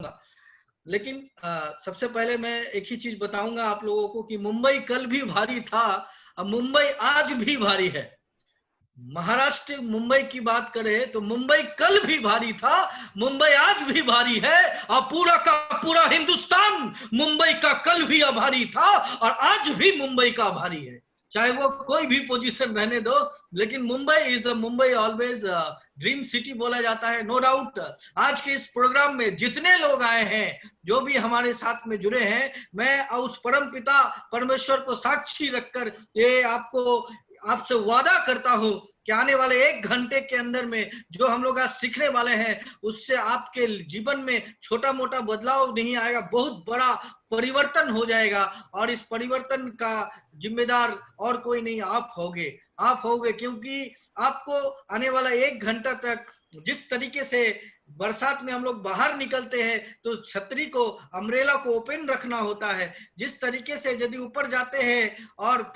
लेकिन सबसे पहले मैं एक ही चीज बताऊंगा आप लोगों को कि मुंबई कल भी भारी था और मुंबई आज भी भारी है। महाराष्ट्र मुंबई की बात करें तो मुंबई कल भी भारी था, मुंबई आज भी भारी है और पूरा का पूरा हिंदुस्तान मुंबई का कल भी आभारी था और आज भी मुंबई का आभारी है, चाहे वो कोई भी पोजीशन रहने दो। लेकिन मुंबई ऑलवेज ड्रीम सिटी बोला जाता है, नो डाउट। आज के इस प्रोग्राम में जितने लोग आए हैं, जो भी हमारे साथ में जुड़े हैं, मैं उस परम पिता परमेश्वर को साक्षी रखकर ये आपसे वादा करता हूं कि आने वाले 1 घंटे के अंदर में जो हम लोग आज सीखने वाले हैं, उससे आपके जीवन में छोटा मोटा बदलाव नहीं आएगा, बहुत बड़ा परिवर्तन हो जाएगा। और इस परिवर्तन का जिम्मेदार और कोई नहीं, आप होगे, क्योंकि आपको आने वाला 1 घंटा तक जिस तरीके से बरसात में हम लोग बाहर निकलते हैं तो छतरी को, अम्ब्रेला को ओपन रखना होता है, जिस तरीके से यदि ऊपर जाते हैं और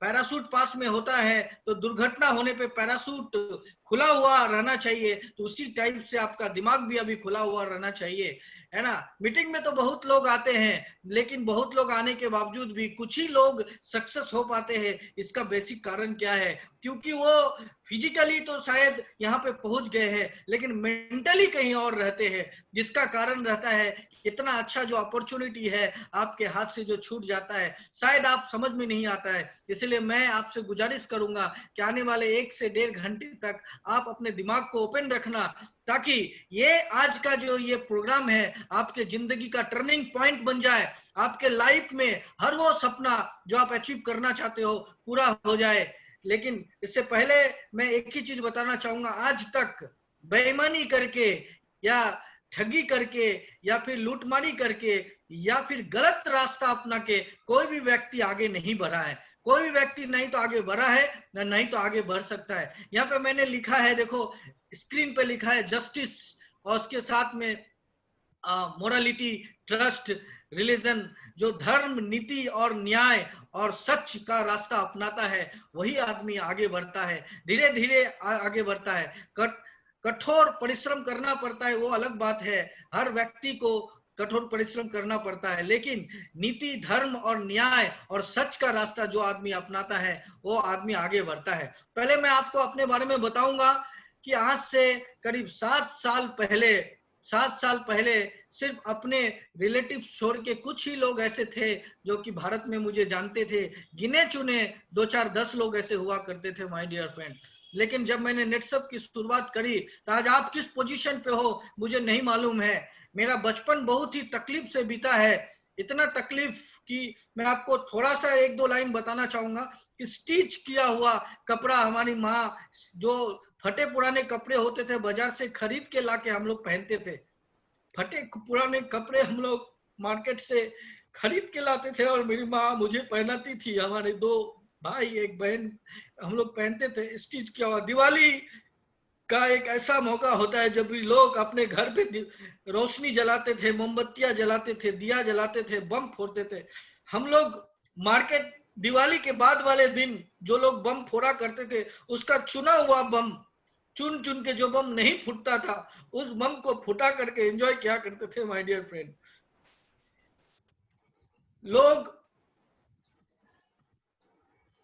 पैराशूट पास में होता है तो दुर्घटना होने पे पैराशूट खुला हुआ रहना चाहिए, तो उसी टाइप से आपका दिमाग भी अभी खुला हुआ रहना चाहिए, है ना। मीटिंग में तो बहुत लोग आते हैं, लेकिन बहुत लोग आने के बावजूद भी कुछ ही लोग सक्सेस हो पाते हैं। इसका बेसिक कारण क्या है? क्योंकि वो फिजिकली तो शायद यहाँ पे पहुंच गए हैं, लेकिन मेंटली कहीं और रहते हैं, जिसका कारण रहता है इतना अच्छा जो अपॉर्चुनिटी है आपके हाथ से जो छूट जाता है, शायद आप समझ में नहीं आता है। इसलिए मैं आपसे गुजारिश करूंगा कि आने वाले 1 से 1.5 घंटे तक आप अपने दिमाग को ओपन रखना, ताकि ये आज का जो ये प्रोग्राम है आपके जिंदगी का टर्निंग पॉइंट बन जाए, आपके लाइफ में हर वो सपना जो आप अचीव करना चाहते हो पूरा हो जाए। लेकिन इससे पहले मैं एक ही चीज बताना चाहूंगा, आज तक बेईमानी करके या ठगी करके या फिर लूटमारी करके या फिर गलत रास्ता अपना के कोई भी व्यक्ति आगे नहीं बढ़ा है। कोई भी व्यक्ति नहीं तो आगे बढ़ा है, नहीं तो आगे बढ़ सकता है। यहाँ पे मैंने लिखा है, देखो स्क्रीन पे लिखा है जस्टिस, और उसके साथ में मोरालिटी, ट्रस्ट, रिलीजन। जो धर्म, नीति और न्याय और सच का रास्ता अपनाता है वही आदमी आगे बढ़ता है, धीरे धीरे आगे बढ़ता है। कठोर परिश्रम करना पड़ता है, वो अलग बात है, हर व्यक्ति को कठोर परिश्रम करना पड़ता है, लेकिन नीति, धर्म और न्याय और सच का रास्ता जो आदमी अपनाता है वो आदमी आगे बढ़ता है। पहले मैं आपको अपने बारे में बताऊंगा कि आज से करीब 7 साल पहले सिर्फ अपने रिलेटिव छोड़ के कुछ ही लोग ऐसे थे जो कि भारत में मुझे जानते थे, गिने चुने 2-4-10 लोग ऐसे हुआ करते थे माय डियर फ्रेंड। लेकिन जब मैंने नेटसप की शुरुआत करी तो आज आप किस पोजीशन पे हो मुझे नहीं मालूम है। मेरा बचपन बहुत ही तकलीफ से बीता है, इतना तकलीफ कि मैं आपको थोड़ा सा 1-2 लाइन बताना चाहूंगा कि स्टिच किया हुआ कपड़ा हमारी माँ, जो फटे पुराने कपड़े होते थे बाजार से खरीद के लाके हम लोग पहनते थे, फटे पुराने कपड़े हम लोग मार्केट से खरीद के लाते थे और मेरी माँ मुझे पहनाती थी, हमारे 2 भाई 1 बहन, हम लोग पहनते थे स्टिच किया हुआ। दिवाली का एक ऐसा मौका होता है जब भी लोग अपने घर पे रोशनी जलाते थे, मोमबत्तियां जलाते थे, दिया जलाते थे, बम फोड़ते थे। हम लोग मार्केट दिवाली के बाद वाले दिन जो लोग बम फोड़ा करते थे उसका चुना हुआ बम, चुन चुन के जो बम नहीं फूटता था उस बम को फुटा करके एंजॉय किया करते थे माय डियर फ्रेंड। लोग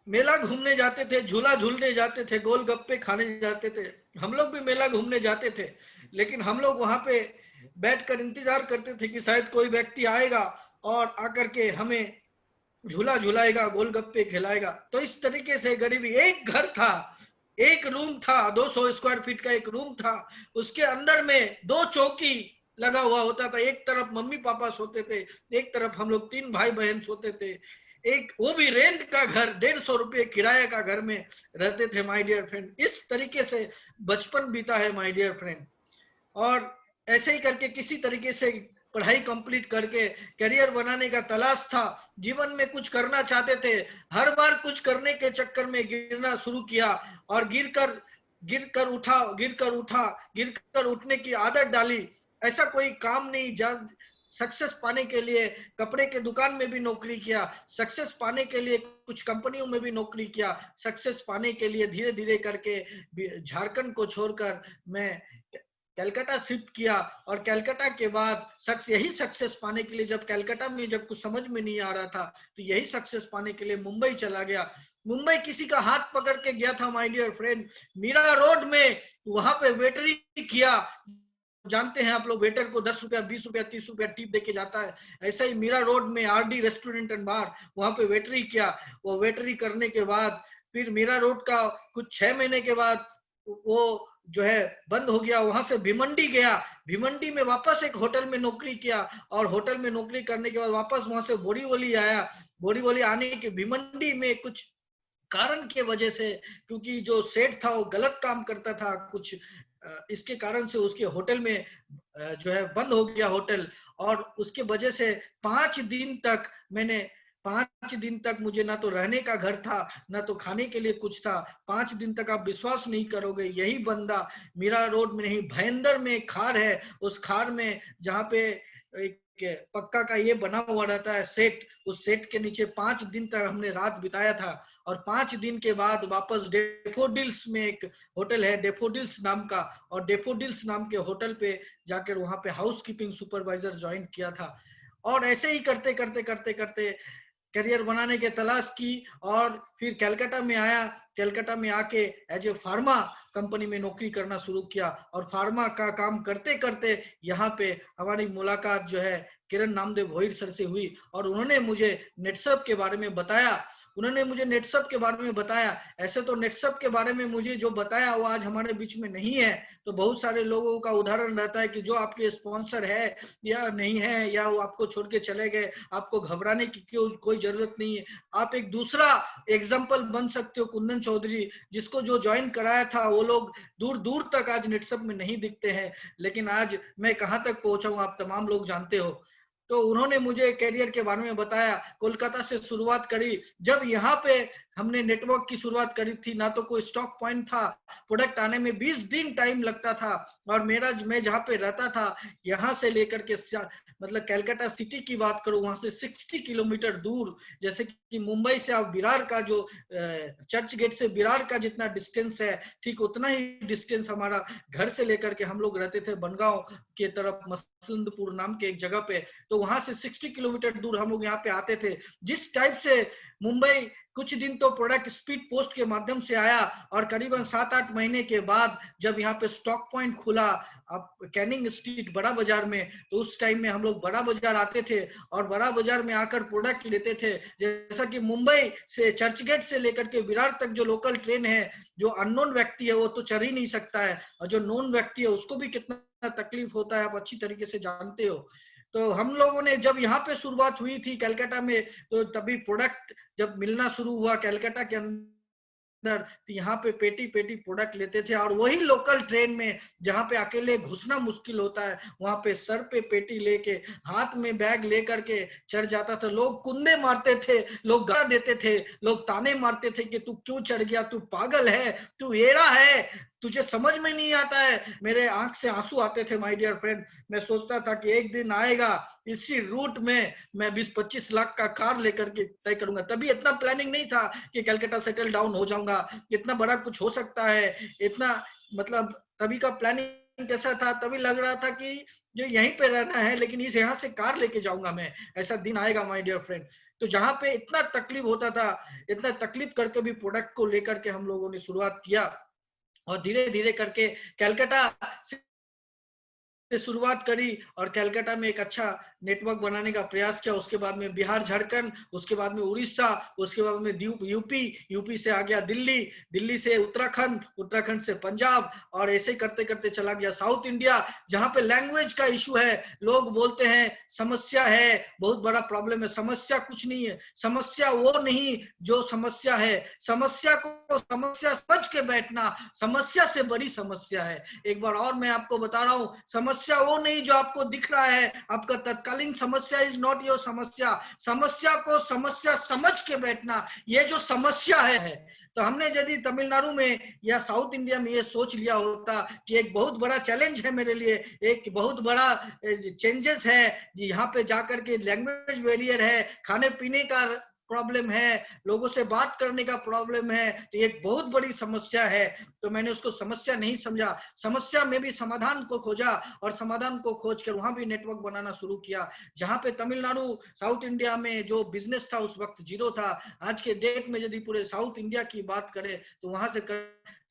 मेला घूमने जाते थे, झूला झूलने जाते थे, गोलगप्पे खाने जाते थे। हम लोग भी मेला घूमने जाते थे, लेकिन हम लोग वहां पे बैठकर इंतजार करते थे कि शायद कोई व्यक्ति आएगा और आकर के हमें झूला झुलाएगा, गोलगप्पे खिलाएगा। तो इस तरीके से गरीबी, एक घर था, एक रूम था, 200 स्क्वायर फीट का एक रूम था, उसके अंदर में 2 चौकी लगा हुआ होता था, एक तरफ मम्मी पापा सोते थे, एक तरफ हम लोग 3 भाई बहन सोते थे, एक वो भी रेंट का घर, 150 रुपये किराए का घर में रहते थे माय डियर फ्रेंड। इस तरीके से बचपन बीता है माय डियर फ्रेंड। और ऐसे ही करके किसी तरीके से पढ़ाई कंप्लीट करके करियर बनाने का तलाश था, जीवन में कुछ करना चाहते थे, हर बार कुछ करने के चक्कर में गिरना शुरू किया और गिरकर उठने की आदत डाली। ऐसा कोई काम नहीं, जब सक्सेस पाने के लिए कपड़े के दुकान में भी नौकरी किया, सक्सेस पाने के लिए कुछ कंपनियों में भी नौकरी किया, सक्सेस पाने के लिए धीरे धीरे करके झारखंड को छोड़कर मैं कलकत्ता शिफ्ट किया, और कलकत्ता के बाद यही सक्सेस पाने के लिए, जब कलकत्ता में जब कुछ समझ में नहीं आ रहा था, तो यही सक्सेस पाने के लिए मुंबई चला गया। मुंबई किसी का हाथ पकड़ के गया था my dear friend, Mira Road में, वहां पे वेटरी किया। जानते हैं आप लोग, वेटर को 10 रुपया, 20 रुपया, 30 रुपया टिप देके जाता है। ऐसा ही मीरा रोड में आरडी रेस्टोरेंट एंड बार, वहां पे वेटरी किया। वो वेटरी करने के बाद फिर मीरा रोड का कुछ 6 महीने के बाद वो जो है बंद हो गया। वहां से भिमंडी गया, भिमंडी में वापस एक होटल में नौकरी किया, और होटल में नौकरी करने के बाद वापस वहां से बोरीवली आया। बोरीवली आने के भिमंडी में कुछ कारण के वजह से, क्योंकि जो सेठ था वो गलत काम करता था कुछ, इसके कारण से उसके होटल में जो है बंद हो गया होटल। और उसके वजह से 5 दिन तक मैंने 5 दिन तक मुझे ना तो रहने का घर था, ना तो खाने के लिए कुछ था। 5 दिन तक आप विश्वास नहीं करोगे, यही बंदा मीरा रोड में नहीं, भयंदर में एक खार है, उस खार में जहाँ पे एक पक्का का ये बना हुआ रहता है सेट, उस सेट के नीचे 5 दिन तक हमने रात बिताया था। और 5 दिन के बाद वापस डेफोडिल्स में एक होटल है डेफोडिल्स नाम का, और डेफोडिल्स नाम के होटल पे जाकर वहां पे हाउस कीपिंग सुपरवाइजर ज्वाइन किया था। और ऐसे ही करते करते करते करते करियर बनाने के तलाश की, और फिर कलकत्ता में आया। कलकत्ता में आके एज ए फार्मा कंपनी में नौकरी करना शुरू किया, और फार्मा का काम करते करते यहाँ पे हमारी मुलाकात जो है किरण नामदेव भोईर सर से हुई, और उन्होंने मुझे नेटसप के बारे में बताया। ऐसे तो नेटसप के बारे में मुझे जो बताया वो आज हमारे बीच में नहीं है। तो बहुत सारे लोगों का उदाहरण रहता है कि जो आपके स्पॉन्सर है या नहीं है, या वो आपको छोड़ के चले गए, आपको घबराने की कोई जरूरत नहीं है। आप एक दूसरा एग्जाम्पल बन सकते हो, कुंदन चौधरी, जिसको जो ज्वाइन कराया था वो लोग दूर दूर तक आज नेटसप में नहीं दिखते हैं, लेकिन आज मैं कहां तक पहुंचा हूं आप तमाम लोग जानते हो। तो उन्होंने मुझे कैरियर के बारे में बताया, कोलकाता से शुरुआत करी। जब यहाँ पे हमने नेटवर्क की शुरुआत करी थी, ना तो कोई स्टॉक पॉइंट था, प्रोडक्ट आने में 20 दिन टाइम लगता था। और मैं जहाँ पे रहता था, यहाँ से लेकर के मतलब कलकत्ता सिटी की बात करूं, वहां से 60 किलोमीटर दूर, जैसे कि मुंबई से आप विरार का जो चर्च गेट से विरार का जितना डिस्टेंस है, ठीक उतना ही डिस्टेंस हमारा घर से लेकर के, हम लोग रहते थे बनगांव के तरफ, मसलंदपुर नाम के एक जगह पे। तो वहां से 60 किलोमीटर दूर हम लोग यहाँ पे आते थे। जिस टाइप से मुंबई कुछ दिन तो प्रोडक्ट स्पीड पोस्ट के माध्यम से आया, और करीबन 7-8 महीने के बाद जब यहाँ पे स्टॉक पॉइंट खुला अब कैनिंग स्ट्रीट बड़ा बाजार में, तो उस टाइम में हम लोग बड़ा बाजार आते थे, और बड़ा बाजार में आकर प्रोडक्ट लेते थे। जैसा कि मुंबई से चर्चगेट से लेकर के विरार तक जो लोकल ट्रेन है, जो अननोन व्यक्ति है वो तो चढ़ ही नहीं सकता है, और जो नोन व्यक्ति है उसको भी कितना तकलीफ होता है आप अच्छी तरीके से जानते हो। तो हम लोगों ने जब यहाँ पे शुरुआत हुई थी कलकत्ता में, तो तभी प्रोडक्ट जब मिलना शुरू हुआ कलकत्ता के अंदर, तो यहाँ पे पेटी पेटी प्रोडक्ट लेते थे। और वही लोकल ट्रेन में जहाँ पे अकेले घुसना मुश्किल होता है, वहां पे सर पे पेटी लेके, हाथ में बैग लेकर के चढ़ जाता था। लोग कुंदे मारते थे, लोग गाली देते थे, लोग ताने मारते थे कि तू क्यों चढ़ गया, तू पागल है, तू एड़ा है, तुझे समझ में नहीं आता है। मेरे आंख से आंसू आते थे माय डियर फ्रेंड। मैं सोचता था कि एक दिन आएगा इसी रूट में मैं 20-25 लाख का कार लेकर के तय करूंगा। तभी इतना प्लानिंग नहीं था कि कलकत्ता सेटल डाउन हो जाऊंगा, इतना बड़ा कुछ हो सकता है, इतना मतलब तभी का प्लानिंग कैसा था, तभी लग रहा था कि जो यहीं पे रहना है, लेकिन इस यहाँ से कार लेके जाऊंगा मैं, ऐसा दिन आएगा माय डियर फ्रेंड। तो जहां पे इतना तकलीफ होता था, इतना तकलीफ करके भी प्रोडक्ट को लेकर के हम लोगों ने शुरुआत किया, और धीरे धीरे करके कलकत्ता से शुरुआत करी, और कलकत्ता में एक अच्छा नेटवर्क बनाने का प्रयास किया। उसके बाद में बिहार झारखंड, उसके बाद में उड़ीसा, उसके बाद में यूपी, यूपी से आ गया दिल्ली, दिल्ली से उत्तराखंड, उत्तराखंड से पंजाब, और ऐसे करते करते चला गया साउथ इंडिया, जहां पे लैंग्वेज का इशू है। लोग बोलते हैं समस्या है, बहुत बड़ा प्रॉब्लम है। समस्या कुछ नहीं है, समस्या वो नहीं जो समस्या है, समस्या को समस्या समझ के बैठना समस्या से बड़ी समस्या है। एक बार और मैं आपको बता रहा हूं, समस्या वो नहीं जो आपको दिख रहा है, आपका तत्कालीन समस्या इज नॉट योर समस्या। समस्या को समस्या समझ के बैठना, ये जो समस्या है। तो हमने यदि तमिलनाडु में या साउथ इंडिया में ये सोच लिया होता कि एक बहुत बड़ा चैलेंज है मेरे लिए, एक बहुत बड़ा चेंजेस है, यहाँ पे जाकर के लैंग्वेज बैरियर है, खाने पीने का प्रॉब्लम है, लोगों से बात करने का प्रॉब्लम है, तो ये एक बहुत बड़ी समस्या है। तो मैंने उसको समस्या नहीं समझा, समस्या में भी समाधान को खोजा और समाधान को खोज कर वहां भी नेटवर्क बनाना शुरू किया। जहां पे तमिलनाडु साउथ इंडिया में जो बिजनेस था उस वक्त जीरो था, आज के डेट में यदि पूरे साउथ इंडिया की बात करें तो वहां से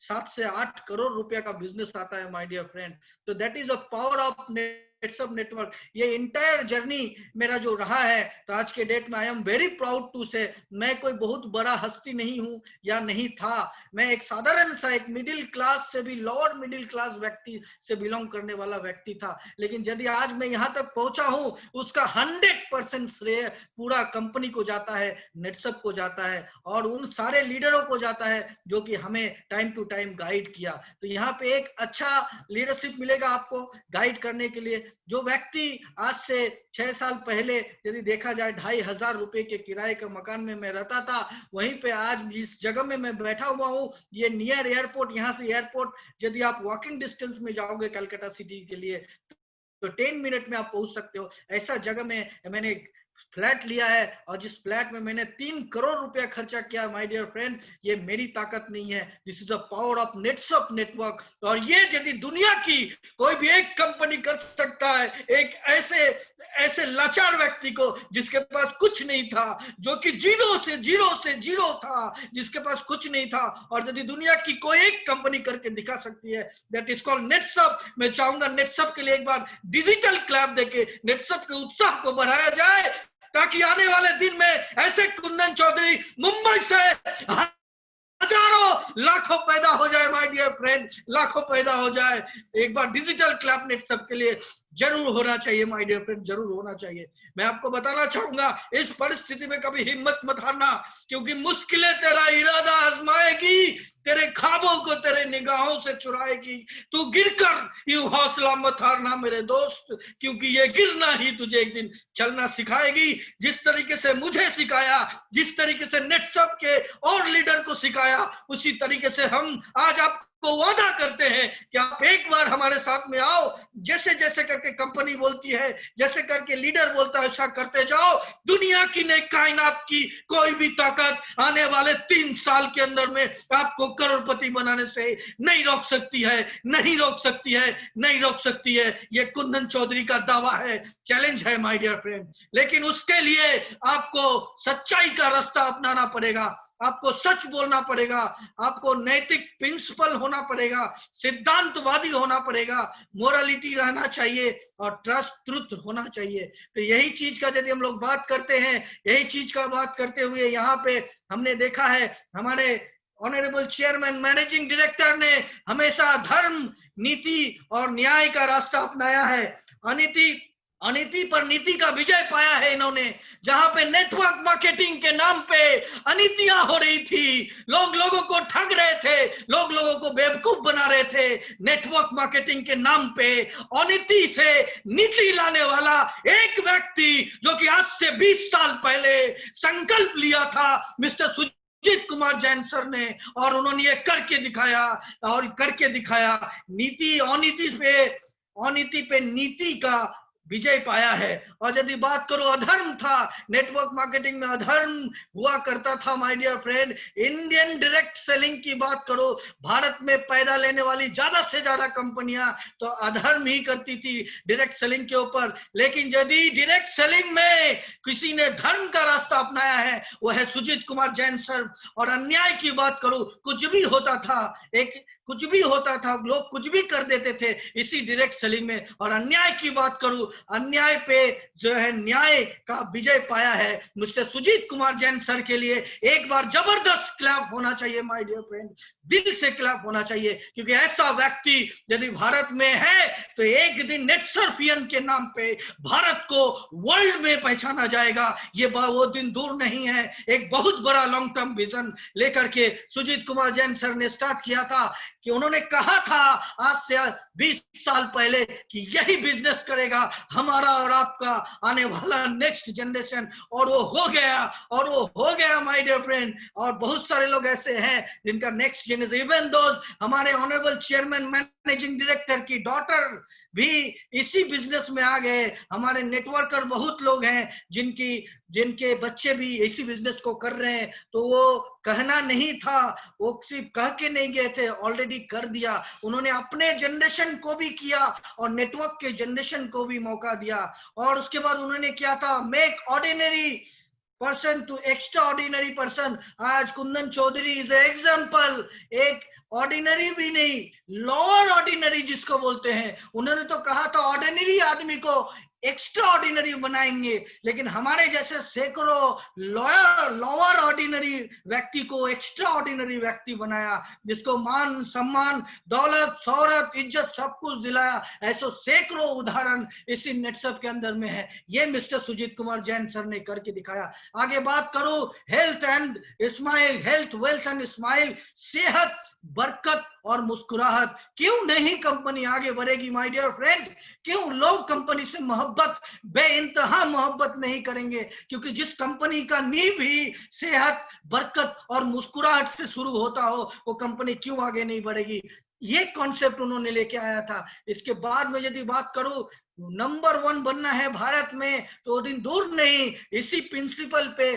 7 से 8 करोड़ रुपया का बिजनेस आता है माय डियर फ्रेंड। तो that is a power of Netsurf network. ये इंटायर जर्नी मेरा जो रहा है, तो आज के डेट में I am very proud to say, मैं कोई बहुत बड़ा हस्ती नहीं हूं या नहीं था, मैं एक साधारण सा एक मिडिल क्लास से भी लोअर मिडिल क्लास व्यक्ति से बिलोंग करने वाला व्यक्ति था। लेकिन यदि आज मैं यहां तक पहुंचा हूं, उसका 100% श्रेय पूरा कंपनी को जाता है, नेटसप को जाता है और उन सारे लीडरों को जाता है जो कि हमें टाइम टू टाइम गाइड किया। तो यहाँ पे एक अच्छा लीडरशिप मिलेगा आपको गाइड करने के लिए। जो व्यक्ति आज से 6 साल पहले यदि देखा जाए 2,500 रुपए के किराए के मकान में मैं रहता था, वहीं पे आज जिस जगह में मैं बैठा हुआ हूँ, ये नियर एयरपोर्ट, यहाँ से एयरपोर्ट यदि आप वॉकिंग डिस्टेंस में जाओगे कलकत्ता सिटी के लिए तो 10 मिनट में आप पहुंच सकते हो। ऐसा जगह में मैंने फ्लैट लिया है और जिस फ्लैट में मैंने 3 करोड़ रुपया खर्चा किया माय डियर फ्रेंड, ये मेरी ताकत नहीं है, this is the power of Netsurf network. और ये यदि दुनिया की कोई भी एक कंपनी कर सकता है, एक ऐसे लाचार व्यक्ति को जिसके पास कुछ नहीं था, जो कि जीरो से जीरो था, जिसके पास कुछ नहीं था, और यदि दुनिया की कोई एक कंपनी करके दिखा सकती है, दैट इज कॉल्ड नेटसप। मैं चाहूंगा नेटसप के लिए एक बार डिजिटल क्लैप देके नेटसप के उत्साह को बढ़ाया जाए, ताकि आने वाले दिन में ऐसे कुंदन चौधरी मुंबई से हजारों लाखों पैदा हो जाए माय डियर फ्रेंड, लाखों पैदा हो जाए। एक बार डिजिटल क्लैप नेटसप के लिए जरूर होना चाहिए माय डियर फ्रेंड, जरूर होना चाहिए। मैं आपको बताना चाहूंगा, इस परिस्थिति में कभी हिम्मत मत हारना, क्योंकि मुश्किलें तेरा इरादा आजमाएगी, तेरे ख्वाबों को तेरे निगाहों से चुराएगी। तू गिरकर यूं हौसला मत हारना मेरे दोस्त, क्योंकि ये गिरना ही तुझे एक दिन चलना सिखाएगी। जिस तरीके से मुझे सिखाया, जिस तरीके से नेटसप के और लीडर को सिखाया, उसी तरीके से हम आज आपको वादा करते हैं कि आप एक बार हमारे साथ में आओ। जैसे जैसे करके कंपनी बोलती है, जैसे करके लीडर बोलता है, ऐसा करते जाओ। दुनिया की नहीं, कायनात की कोई भी ताकत आने वाले 3 साल के अंदर में आपको करोड़पति बनाने से नहीं रोक सकती है, नहीं रोक सकती है, नहीं रोक सकती है। ये कुंदन चौधरी का दावा है, चैलेंज है माय डियर फ्रेंड। लेकिन उसके लिए आपको सच्चाई का रास्ता अपनाना पड़ेगा, आपको सच बोलना पड़ेगा, आपको नैतिक प्रिंसिपल होना पड़ेगा, सिद्धांतवादी होना पड़ेगा, मोरालिटी रहना चाहिए और ट्रस्ट ट्रुथ होना चाहिए। तो यही चीज का यदि हम लोग बात करते हैं, यही चीज का बात करते हुए यहाँ पे हमने देखा है हमारे ऑनरेबल चेयरमैन मैनेजिंग डायरेक्टर ने हमेशा धर्म, नीति और न्याय का रास्ता अपनाया है। अनीति पर नीति का विजय पाया है इन्होंने। जहां पे नेटवर्क मार्केटिंग के नाम पे अनीतियां हो रही थी, लोग लोगों को ठग रहे थे, लोग लोगों को बेवकूफ बना रहे थे, नेटवर्क मार्केटिंग के नाम पे अनीति से नीति लाने वाला एक व्यक्ति जो कि आज से 20 साल पहले संकल्प लिया था मिस्टर सुजीत कुमार जैन सर ने, और उन्होंने ये करके दिखाया। अनीति पे नीति का विजय पाया है। और यदि बात करो अधर्म था, नेटवर्क मार्केटिंग में अधर्म हुआ करता था my dear friend. Indian direct selling की बात करो, भारत में पैदा लेने वाली ज्यादा से ज्यादा कंपनियां तो अधर्म ही करती थी डायरेक्ट सेलिंग के ऊपर। लेकिन यदि डायरेक्ट सेलिंग में किसी ने धर्म का रास्ता अपनाया है, वो है सुजीत कुमार जैन सर। और अन्याय की बात करूं, कुछ भी होता था, लोग कुछ भी कर देते थे इसी डायरेक्ट सेलिंग में। और अन्याय की बात करूं, अन्याय पे जो है न्याय का विजय पाया है मिस्टर सुजीत कुमार जैन सर के लिए एक बार जबरदस्त क्लैप होना चाहिए माय डियर फ्रेंड, दिल से क्लैप होना चाहिए। क्योंकि ऐसा व्यक्ति यदि भारत में है तो एक दिन नेटसर्फियन के नाम पे भारत को वर्ल्ड में पहचाना जाएगा। ये वो दिन दूर नहीं है। एक बहुत बड़ा लॉन्ग टर्म विजन लेकर के सुजीत कुमार जैन सर ने स्टार्ट किया था, कि उन्होंने कहा था आज से 20 साल पहले कि यही बिजनेस करेगा हमारा और आपका आने वाला नेक्स्ट जनरेशन। और वो हो गया माय डियर फ्रेंड। और बहुत सारे लोग ऐसे हैं जिनका नेक्स्ट जनरेशन, इवन दोज हमारे ऑनरेबल चेयरमैन मैनेजिंग डायरेक्टर की डॉटर भी इसी बिजनेस में आ गए। हमारे नेटवर्कर बहुत लोग हैं जिनके बच्चे भी इसी बिजनेस को कर रहे हैं। तो वो कहना नहीं था, वो सिर्फ कह के नहीं गए थे, ऑलरेडी कर दिया। उन्होंने अपने जनरेशन को भी किया और नेटवर्क के जनरेशन को भी मौका दिया। और उसके बाद उन्होंने क्या था, make ordinary person to extraordinary person. आज कुंदन चौधरी इज एग्जाम्पल, एक ऑर्डिनरी भी नहीं, लोअर ऑर्डिनरी जिसको बोलते हैं। उन्होंने तो कहा था ऑर्डिनरी आदमी को एक्स्ट्रा ऑर्डिनरी बनाएंगे, लेकिन हमारे जैसे सैकड़ों लोअर ऑर्डिनरी व्यक्ति को एक्स्ट्रा ऑर्डिनरी व्यक्ति बनाया, जिसको मान सम्मान दौलत शौहरत इज्जत सब कुछ दिलाया। ऐसे सैकड़ों उदाहरण इसी नेटसप के अंदर में है। ये मिस्टर सुजीत कुमार जैन सर ने करके दिखाया। आगे बात करो, health and smile, health wealth and smile, सेहत बरकत और मुस्कुराहट। क्यों नहीं कंपनी आगे बढ़ेगी माय डियर फ्रेंड? क्यों लोग कंपनी से मोहब्बत, बेइंतहा मोहब्बत नहीं करेंगे? क्योंकि जिस कंपनी का नींव ही सेहत बरकत और मुस्कुराहट से शुरू होता हो, वो कंपनी क्यों आगे नहीं बढ़ेगी? ये कॉन्सेप्ट उन्होंने लेके आया था। इसके बाद में यदि बात करूं, नंबर 1 बनना है भारत में, तो दिन दूर नहीं, इसी प्रिंसिपल पे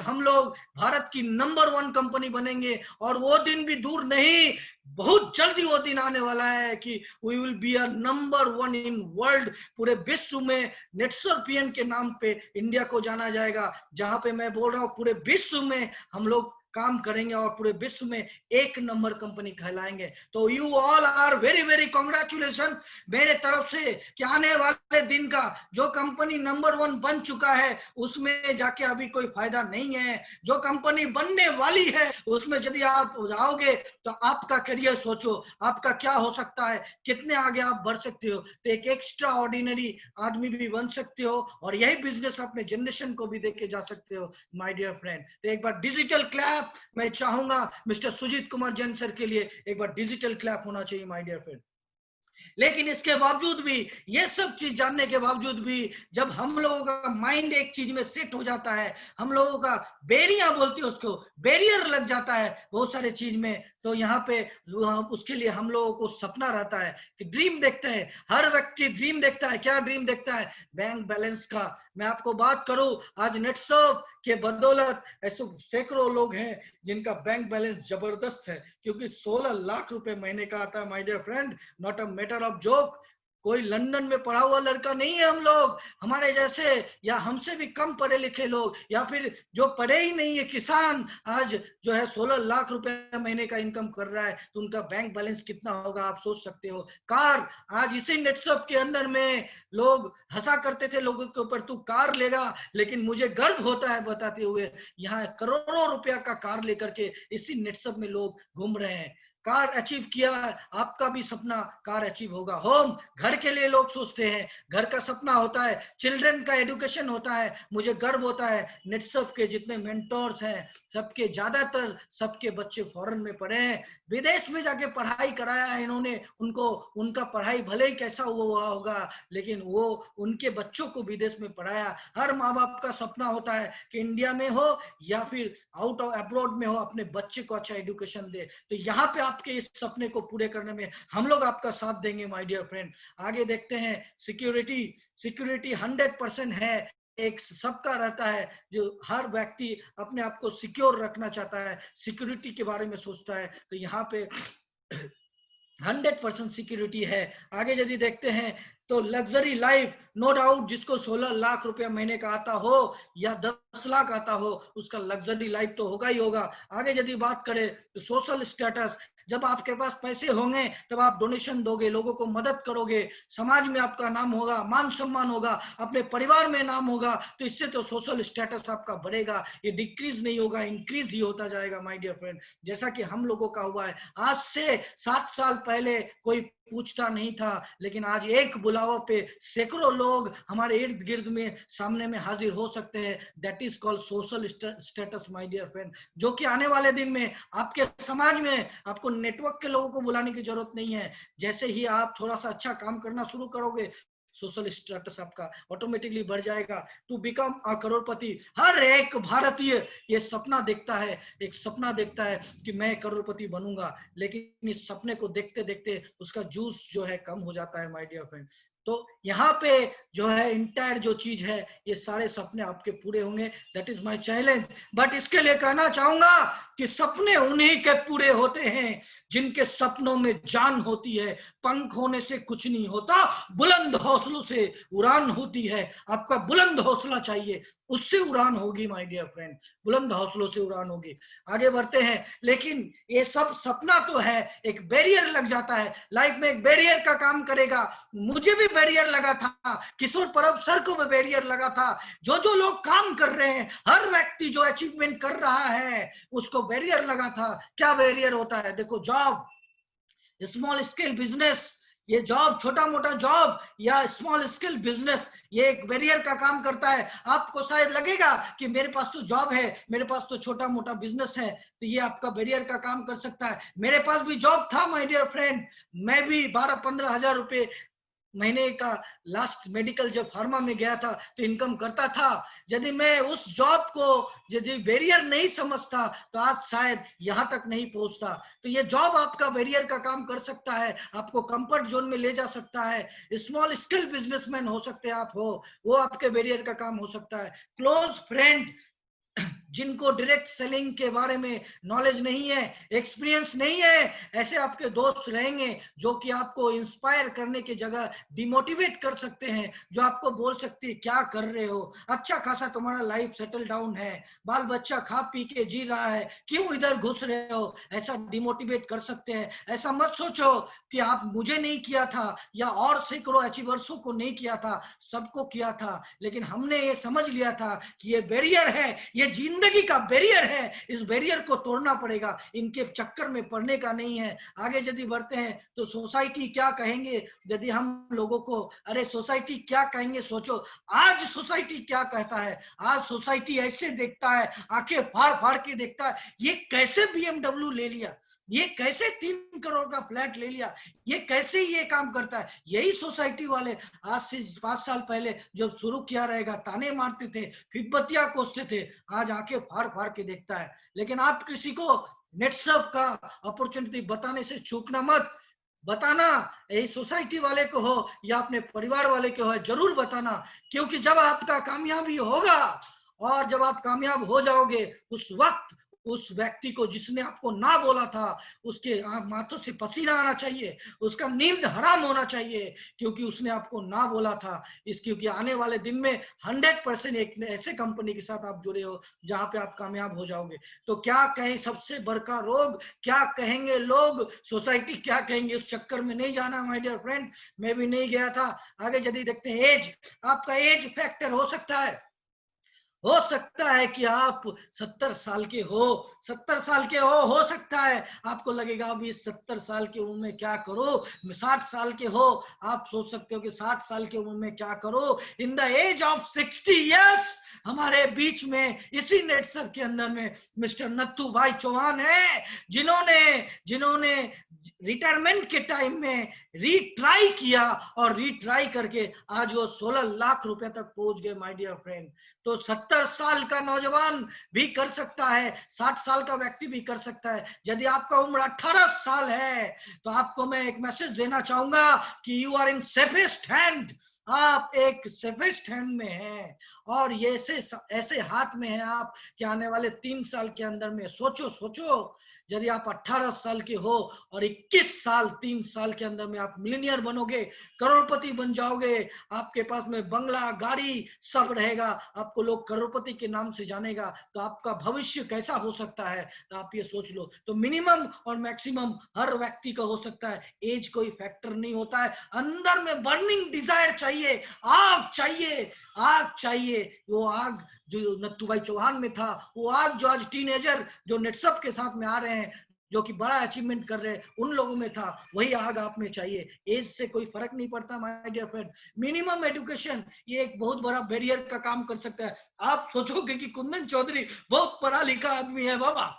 हम लोग भारत की नंबर 1 कंपनी बनेंगे। और वो दिन भी दूर नहीं, बहुत जल्दी वो दिन आने वाला है कि we will be a number 1 in world. पूरे विश्व में नेटसर्पियन के नाम पे इंडिया को जाना जाएगा। जहां पे मैं बोल रहा हूं पूरे विश्व में हम लोग काम करेंगे और पूरे विश्व में 1 नंबर कंपनी कहलाएंगे। तो you all are very very congratulation मेरे तरफ से कि आने वाले दिन का जो कंपनी नंबर 1 बन चुका है उसमें जाके अभी कोई फायदा नहीं है। जो कंपनी बनने वाली है उसमें यदि आप जाओगे तो आपका करियर सोचो, आपका क्या हो सकता है, कितने आगे आप बढ़ सकते हो। तो एक एक्स्ट्रा ऑर्डिनरी आदमी भी बन सकते हो और यही बिजनेस अपने जनरेशन को भी देके जा सकते हो माय डियर फ्रेंड। तो एक बार डिजिटल क्लैप मैं चाहूंगा मिस्टर सुजीत कुमार जैन सर के लिए, एक बार डिजिटल क्लैप होना चाहिए माय डियर फ्रेंड। लेकिन इसके बावजूद भी, ये सब चीज जानने के बावजूद भी, जब हम लोगों का माइंड एक चीज में सेट हो जाता है, हम लोगों का बैरियर बोलते हैं उसको, बैरियर लग जाता है बहुत सारे चीज में, तो यहाँ पे उसके लिए हम लोगों को सपना रहता है कि ड्रीम देखते हैं। हर व्यक्ति ड्रीम देखता है। क्या ड्रीम देखता है? बैंक बैलेंस का। मैं आपको बात करूं, आज नेटसर्फ के बदौलत ऐसे सैकड़ों लोग हैं जिनका बैंक बैलेंस जबरदस्त है, क्योंकि 16 लाख रुपए महीने का आता है my dear friend. Not a matter of joke. कोई लंदन में पढ़ा हुआ लड़का नहीं है हम लोग, हमारे जैसे या हमसे भी कम पढ़े लिखे लोग, या फिर जो पढ़े ही नहीं है किसान, आज जो है 16 लाख रुपए महीने का इनकम कर रहा है, तो उनका बैंक बैलेंस कितना होगा आप सोच सकते हो। कार, आज इसी नेटसर्फ के अंदर में लोग हंसा करते थे लोगों के ऊपर, तू कार लेगा, लेकिन मुझे गर्व होता है बताते हुए यहाँ करोड़ों रुपया का कार लेकर के इसी नेटसर्फ में लोग घूम रहे हैं। कार अचीव किया, आपका भी सपना कार अचीव होगा। होम, घर के लिए लोग सोचते हैं, घर का सपना होता है, चिल्ड्रन का एजुकेशन होता है। मुझे गर्व होता है नेटसर्फ के जितने मेंटोर्स हैं सबके ज्यादातर सबके बच्चे फॉरेन में पढ़े हैं, विदेश में जाके पढ़ाई कराया है इन्होंने उनको। उनका पढ़ाई भले ही कैसा हुआ होगा, लेकिन वो उनके बच्चों को विदेश में पढ़ाया। हर माँ बाप का सपना होता है कि इंडिया में हो या फिर आउट ऑफ अब्रॉड में हो, अपने बच्चे को अच्छा एजुकेशन दे। तो यहाँ पे आपके इस सपने को पूरे करने में हम लोग आपका साथ देंगे माय डियर फ्रेंड। आगे देखते हैं, सिक्योरिटी। सिक्योरिटी 100% है, एक सबका रहता है, जो हर व्यक्ति अपने आप को सिक्योर रखना चाहता है, सिक्योरिटी के बारे में सोचता है। तो यहाँ पे 100% सिक्योरिटी है। आगे यदि देखते हैं तो लग्जरी लाइफ, नो डाउट जिसको 16 लाख रुपया महीने का आता हो या 10 लाख आता हो, उसका लग्जरी लाइफ तो होगा ही होगा। आगे यदि बात करें तो सोशल स्टेटस, जब आपके पास पैसे होंगे तब आप डोनेशन दोगे, लोगों को मदद करोगे, समाज में आपका नाम होगा, मान सम्मान होगा, अपने परिवार में नाम होगा, तो इससे तो सोशल स्टेटस आपका बढ़ेगा, ये डिक्रीज नहीं होगा, इंक्रीज ही होता जाएगा माय डियर फ्रेंड। जैसा कि हम लोगों का हुआ है, आज से 7 साल पहले कोई पूछता नहीं था, लेकिन आज एक बुलावा पे सैकड़ों लोग हमारे इर्द गिर्द में सामने में हाजिर हो सकते हैं। That is called social status my dear friend, जो कि आने वाले दिन में आपके समाज में आपको नेटवर्क के लोगों को बुलाने की जरूरत नहीं है। जैसे ही आप थोड़ा सा अच्छा काम करना शुरू करोगे, सोशल स्टेटस आपका ऑटोमेटिकली बढ़ जाएगा। टू बिकम अ करोड़पति, हर एक भारतीय ये सपना देखता है, एक सपना देखता है कि मैं करोड़पति बनूंगा, लेकिन इस सपने को देखते देखते उसका जूस जो है कम हो जाता है माय डियर फ्रेंड। तो यहाँ पे जो है इंटायर जो चीज है, ये सारे सपने आपके पूरे होंगे, that is my challenge. But इसके लिए कहना चाहूंगा कि सपने उन्हीं के पूरे होते हैं जिनके सपनों में जान होती है। पंख होने से कुछ नहीं होता, बुलंद हौसलों से उड़ान होती है। आपका बुलंद हौसला चाहिए, उससे उड़ान होगी माय डियर फ्रेंड, बुलंद हौसलों से उड़ान होगी। आगे बढ़ते हैं, लेकिन ये सब सपना तो है, एक बैरियर लग जाता है लाइफ में, एक बैरियर का काम करेगा। मुझे भी बैरियर लगा था, किशोर परब सर को भी बैरियर लगा था। जो जो लोग काम कर रहे हैं, हर व्यक्ति जो अचीवमेंट कर रहा है उसको बैरियर लगा था। क्या बैरियर होता है? देखो, जॉब, स्मॉल स्केल बिजनेस, ये जॉब, छोटा मोटा जॉब या स्मॉल स्केल बिजनेस, ये एक बैरियर का काम करता है। आपको शायद लगेगा कि मेरे पास तो जॉब है, मेरे पास तो छोटा मोटा बिजनेस है, तो ये आपका बैरियर का काम कर सकता है। मेरे पास भी जॉब था माय डियर फ्रेंड, मैं भी 12-15 हजार रुपए महीने का लास्ट मेडिकल जब फार्मा में गया था तो इनकम करता था। यदि मैं उस जॉब को यदि बैरियर नहीं समझता तो आज शायद यहां तक नहीं पहुंचता। तो ये जॉब आपका बैरियर का काम कर सकता है, आपको कंफर्ट जोन में ले जा सकता है। स्मॉल स्केल बिजनेसमैन हो सकते हैं आप, हो वो आपके बैरियर का काम हो सकता है। क्लोज फ्रेंड, जिनको डायरेक्ट सेलिंग के बारे में नॉलेज नहीं है, एक्सपीरियंस नहीं है, ऐसे आपके दोस्त रहेंगे जो कि आपको इंस्पायर करने की जगह डिमोटिवेट कर सकते हैं, जो आपको बोल सकते हैं क्या कर रहे हो, अच्छा खासा तुम्हारा लाइफ सेटल डाउन है, बाल बच्चा खा पी के जी रहा है, क्यों इधर घुस रहे हो, ऐसा डिमोटिवेट कर सकते हैं। ऐसा मत सोचो कि आप मुझे नहीं किया था या और सैकड़ों अचीवर्सों को नहीं किया था, सबको किया था, लेकिन हमने ये समझ लिया था कि ये बैरियर है, ये जिंदगी का बैरियर है, इस बैरियर को तोड़ना पड़ेगा, इनके चक्कर में पड़ने का नहीं है। आगे यदि बढ़ते हैं तो सोसाइटी क्या कहेंगे यदि हम लोगों को, अरे सोसाइटी क्या कहेंगे, सोचो आज सोसाइटी क्या कहता है। आज सोसाइटी ऐसे देखता है, आंखें फाड़ फाड़ के देखता है, ये कैसे BMW ले लिया, ये कैसे 3 करोड़ का फ्लैट ले लिया, ये कैसे ये काम करता है। यही सोसाइटी वाले आज से 5 साल पहले जब शुरू किया रहेगा ताने मारते थे, फिटबतिया कोसते थे, आज आके फाड़ फाड़ के देखता है। लेकिन आप किसी को नेटसर्फ का अपॉर्चुनिटी बताने से चूकना मत, बताना, यही सोसाइटी वाले को हो या अपने परिवार वाले को हो, जरूर बताना, क्योंकि जब आपका कामयाबी होगा और जब आप कामयाब हो जाओगे, उस वक्त उस व्यक्ति को जिसने आपको ना बोला था उसके माथों से पसीना आना चाहिए, उसका नींद हराम होना चाहिए, क्योंकि उसने आपको ना बोला था। क्योंकि आने वाले दिन में 100% एक ऐसे कंपनी के साथ आप जुड़े हो जहां पे आप कामयाब हो जाओगे। तो क्या कहें सबसे बड़का रोग, क्या कहेंगे लोग, सोसाइटी क्या कहेंगे, इस चक्कर में नहीं जाना माय डियर फ्रेंड। मैं भी नहीं गया था। आगे यदि देखते हैं, एज, आपका एज फैक्टर हो सकता है कि आप 70 साल के हो, 70 साल के हो सकता है आपको लगेगा अभी 70 साल की उम्र में क्या करो। 60 साल के हो, आप सोच सकते हो कि 60 साल की उम्र में क्या करो। In the age of 60 years हमारे बीच में इसी नेटसर के अंदर में मिस्टर नत्थू भाई चौहान है, जिन्होंने रिटायरमेंट के टाइम में रीट्राई किया और रीट्राई करके आज वो 16 लाख रुपए तक पहुंच गए माय डियर फ्रेंड। तो 70 साल का नौजवान भी कर सकता है, 60 साल का व्यक्ति भी कर सकता है। यदि आपका उम्र 18 साल है तो आपको मैं एक मैसेज देना चाहूंगा कि you are in safest hand, आप एक सेफेस्ट हैंड में हैं, और ये ऐसे हाथ में है आप कि आने वाले 3 साल के अंदर में सोचो यदि आप 18 साल के हो और 21 साल 3 साल के अंदर में आप मिलीनियर बनोगे, करोड़पति बन जाओगे, आपके पास में बंगला गाड़ी सब रहेगा, आपको लोग करोड़पति के नाम से जानेगा, तो आपका भविष्य कैसा हो सकता है, तो आप ये सोच लो। तो मिनिमम और मैक्सिमम हर व्यक्ति का हो सकता है, एज कोई फैक्टर नहीं होता है। अंदर में बर्निंग डिजायर चाहिए, आग चाहिए, वो आग जो नत्थू भाई चौहान में था, वो आग जो आज टीनेजर जो नेटसप के साथ में आ रहे हैं, जो कि बड़ा अचीवमेंट कर रहे हैं, उन लोगों में था, वही आग आप में चाहिए। एज से कोई फर्क नहीं पड़ता my dear friend. Minimum education ये एक बहुत बड़ा बैरियर का काम कर सकता है। आप सोचोगे कि कुंदन चौधरी बहुत पढ़ा लिखा आदमी है, बाबा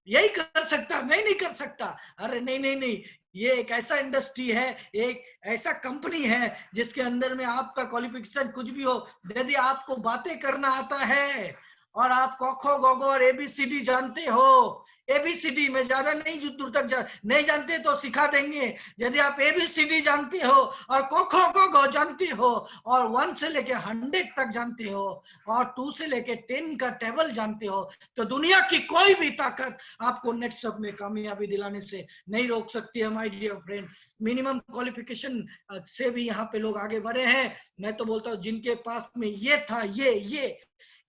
यही कर सकता, मैं नहीं कर सकता। अरे नहीं नहीं नहीं, ये एक ऐसा इंडस्ट्री है, एक ऐसा कंपनी है जिसके अंदर में आपका क्वालिफिकेशन कुछ भी हो, यदि आपको बातें करना आता है और आप क ख ग घ और एबीसीडी जानते हो, एबीसीडी में ज्यादा नहीं दूर तक नहीं जानते तो सिखा देंगे। यदि आप एबीसीडी जानते हो और क ख ग घ जानते हो और 1 से लेके 100 तक जानते हो और 2 से लेके 10 का टेबल जानते हो, तो दुनिया की कोई भी ताकत आपको नेटसप में कामयाबी दिलाने से नहीं रोक सकती है my dear friend. Minimum qualification से भी यहाँ पे लोग आगे बढ़े हैं। मैं तो बोलता हूँ जिनके पास में ये था,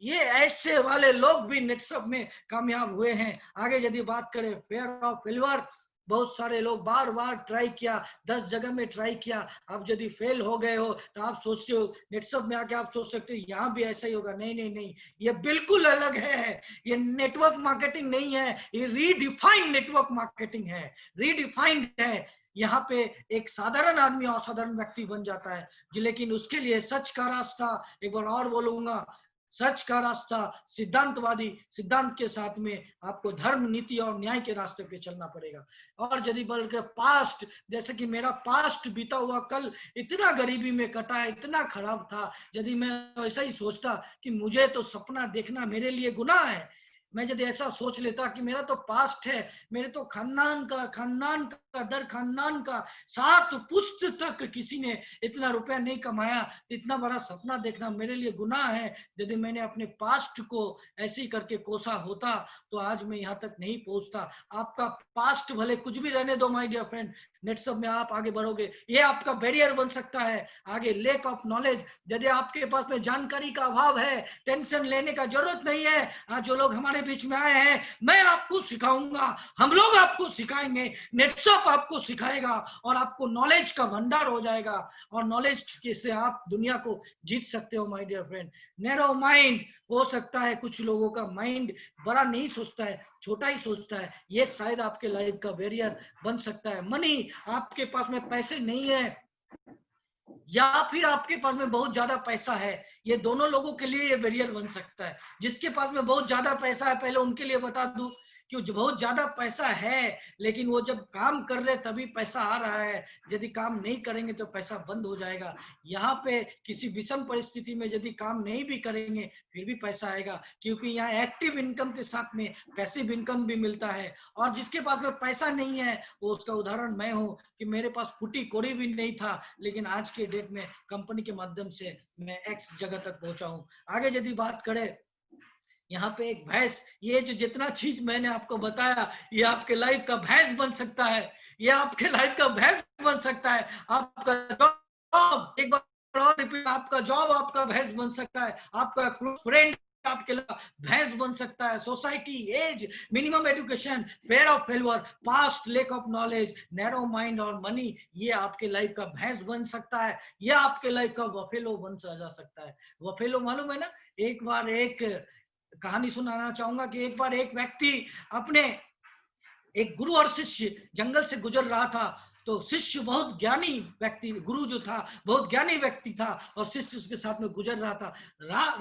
ये ऐसे वाले लोग भी नेटसप में कामयाब हुए हैं। आगे यदि बात करें फेयर ऑफ फेल्यूर, बहुत सारे लोग बार बार ट्राई किया, 10 जगह में ट्राई किया, अब यदि फेल हो गए हो तो आप सोचते हो नेटसप में आके आप सोच सकते हो यहाँ भी ऐसा ही होगा। नहीं नहीं नहीं, ये बिल्कुल अलग है। ये नेटवर्क मार्केटिंग नहीं है, ये रीडिफाइंड नेटवर्क मार्केटिंग है, रीडिफाइंड है। यहाँ पे एक साधारण आदमी असाधारण व्यक्ति बन जाता है, लेकिन उसके लिए सच का रास्ता, एक बार और बोलूंगा, सच का रास्ता सिद्धांतवादी सिद्धांत के साथ में आपको धर्म, नीति और न्याय के रास्ते पे चलना पड़ेगा। और यदि बल्कि पास्ट, जैसे कि मेरा पास्ट बीता हुआ कल इतना गरीबी में कटा है, इतना खराब था, यदि मैं ऐसा ही सोचता कि मुझे तो सपना देखना मेरे लिए गुनाह है, मैं यदि ऐसा सोच लेता कि मेरा तो पास्ट है, मेरे तो खानदान का दर खानदान का 7 पुश्त तक किसी ने इतना रुपया नहीं कमाया, इतना बड़ा सपना देखना मेरे लिए गुनाह है। यदि मैंने अपने पास्ट को ऐसे ही करके कोसा होता तो आज मैं यहाँ तक नहीं पहुंचता। आपका पास्ट भले कुछ भी रहने दो माय डियर फ्रेंड, नेटसप में आप आगे बढ़ोगे, ये आपका बैरियर बन सकता है। आगे लेक ऑफ नॉलेज, यदि आपके पास में जानकारी का अभाव है, टेंशन लेने का जरूरत नहीं है। आज जो लोग हमारे बीच में आए हैं, मैं आपको सिखाऊंगा, हम लोग आपको सिखाएंगे, नेटसप आपको सिखाएगा और आपको नॉलेज का भंडार हो जाएगा और नॉलेज से आप दुनिया को जीत सकते हो my dear friend. Narrow mind, हो सकता है कुछ लोगों का माइंड बड़ा नहीं सोचता है, छोटा ही सोचता है, ये शायद आपके लाइफ का बैरियर बन सकता है। मनी, आपके पास में पैसे नहीं है या फिर आपके पास में बहुत ज्यादा पैसा है, ये दोनों लोगों के लिए ये बैरियर बन सकता है। जिसके पास में बहुत ज्यादा पैसा है, पहले उनके लिए बता दूं कि जो बहुत ज्यादा पैसा है लेकिन वो जब काम कर रहे तभी पैसा आ रहा है, यदि काम नहीं करेंगे तो पैसा बंद हो जाएगा। यहाँ पे किसी विषम परिस्थिति में यदि काम नहीं भी करेंगे फिर भी पैसा आएगा, क्योंकि यहाँ एक्टिव इनकम के साथ में पैसिव इनकम भी मिलता है। और जिसके पास में पैसा नहीं है, वो उसका उदाहरण मैं हूँ कि मेरे पास फूटी कोड़ी भी नहीं था, लेकिन आज के डेट में कंपनी के माध्यम से मैं एक्स जगह तक पहुंचा हूँ। आगे यदि बात करें, यहाँ पे एक भैंस, ये जो जितना चीज मैंने आपको बताया, ये आपके लाइफ का भैंस बन सकता है, ये आपके लाइफ का भैंस बन सकता है। आपका जॉब, एक बार और रिपीट, आपका जॉब आपका भैंस बन सकता है, आपका फ्रेंड आपके लिए भैंस बन सकता है। Society, age, minimum education, fear of failure, past, lack of knowledge, narrow mind और मनी, ये आपके लाइफ का भैंस बन सकता है, ये आपके लाइफ का बफेलो बन जा सकता है। बफेलो मालूम है ना? एक बार एक कहानी सुनाना चाहूंगा कि एक बार एक व्यक्ति अपने, एक गुरु और शिष्य जंगल से गुजर रहा था, तो शिष्य बहुत ज्ञानी व्यक्ति, गुरु जो था बहुत ज्ञानी व्यक्ति था और शिष्य उसके साथ में गुजर रहा था।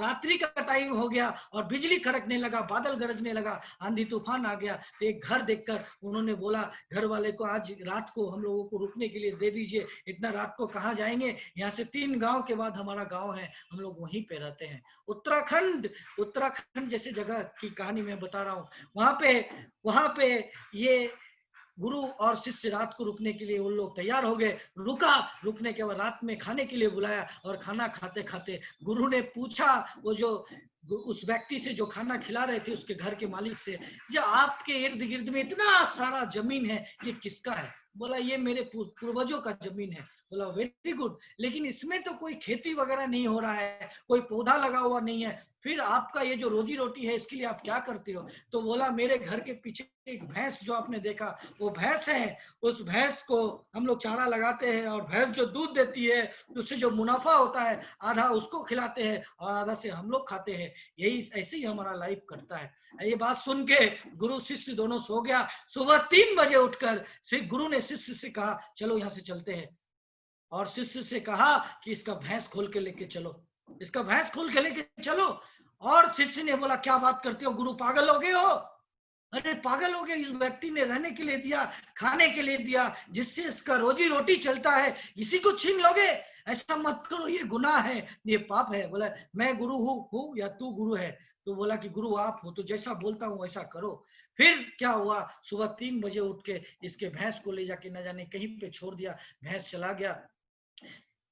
रात्रि का टाइम हो गया और बिजली कड़कने लगा, बादल गरजने लगा, आंधी तूफान आ गया। तो एक घर देखकर उन्होंने बोला घर वाले को, आज रात को हम लोगों को रुकने के लिए दे दीजिए, इतना रात को कहाँ जाएंगे, यहाँ से 3 गांव के बाद हमारा गांव है, हम लोग वहीं पे रहते हैं। उत्तराखंड जैसे जगह की कहानी मैं बता रहा हूँ। वहां पे ये गुरु और शिष्य रात को रुकने के लिए उन लोग तैयार हो गए। रुकने के बाद रात में खाने के लिए बुलाया और खाना खाते खाते गुरु ने पूछा वो जो उस व्यक्ति से जो खाना खिला रहे थे, उसके घर के मालिक से, जो आपके इर्द गिर्द में इतना सारा जमीन है, ये किसका है? बोला ये मेरे पूर्वजों का जमीन है। बोला वेरी गुड, लेकिन इसमें तो कोई खेती वगैरह नहीं हो रहा है, कोई पौधा लगा हुआ नहीं है, फिर आपका ये जो रोजी रोटी है इसके लिए आप क्या करते हो? तो बोला मेरे घर के पीछे एक भैंस जो आपने देखा वो भैंस है, उस भैंस को हम लोग चारा लगाते हैं और भैंस जो दूध देती है उससे जो मुनाफा होता है आधा उसको खिलाते हैं और आधा से हम लोग खाते हैं, यही ऐसे ही हमारा लाइफ कटता है। ये बात सुन के गुरु शिष्य दोनों सो गया। सुबह 3 बजे उठकर गुरु ने शिष्य से कहा चलो यहाँ से चलते हैं, और शिष्य से कहा कि इसका भैंस खोल के लेके चलो, इसका भैंस खोल के लेके चलो। और शिष्य ने बोला क्या बात करते हो गुरु, पागल हो गए हो? अरे पागल हो गए, इस व्यक्ति ने रहने के लिए दिया, खाने के लिए दिया, जिससे इसका रोजी रोटी चलता है, इसी को छीन लोगे? ऐसा मत करो, ये गुनाह है, ये पाप है। बोला मैं गुरु हूँ या तू गुरु है? तो बोला कि गुरु आप हो, तो जैसा बोलता हूँ वैसा करो। फिर क्या हुआ, सुबह 3 बजे उठ के इसके भैंस को ले जाके न जाने कहीं पे छोड़ दिया, भैंस चला गया।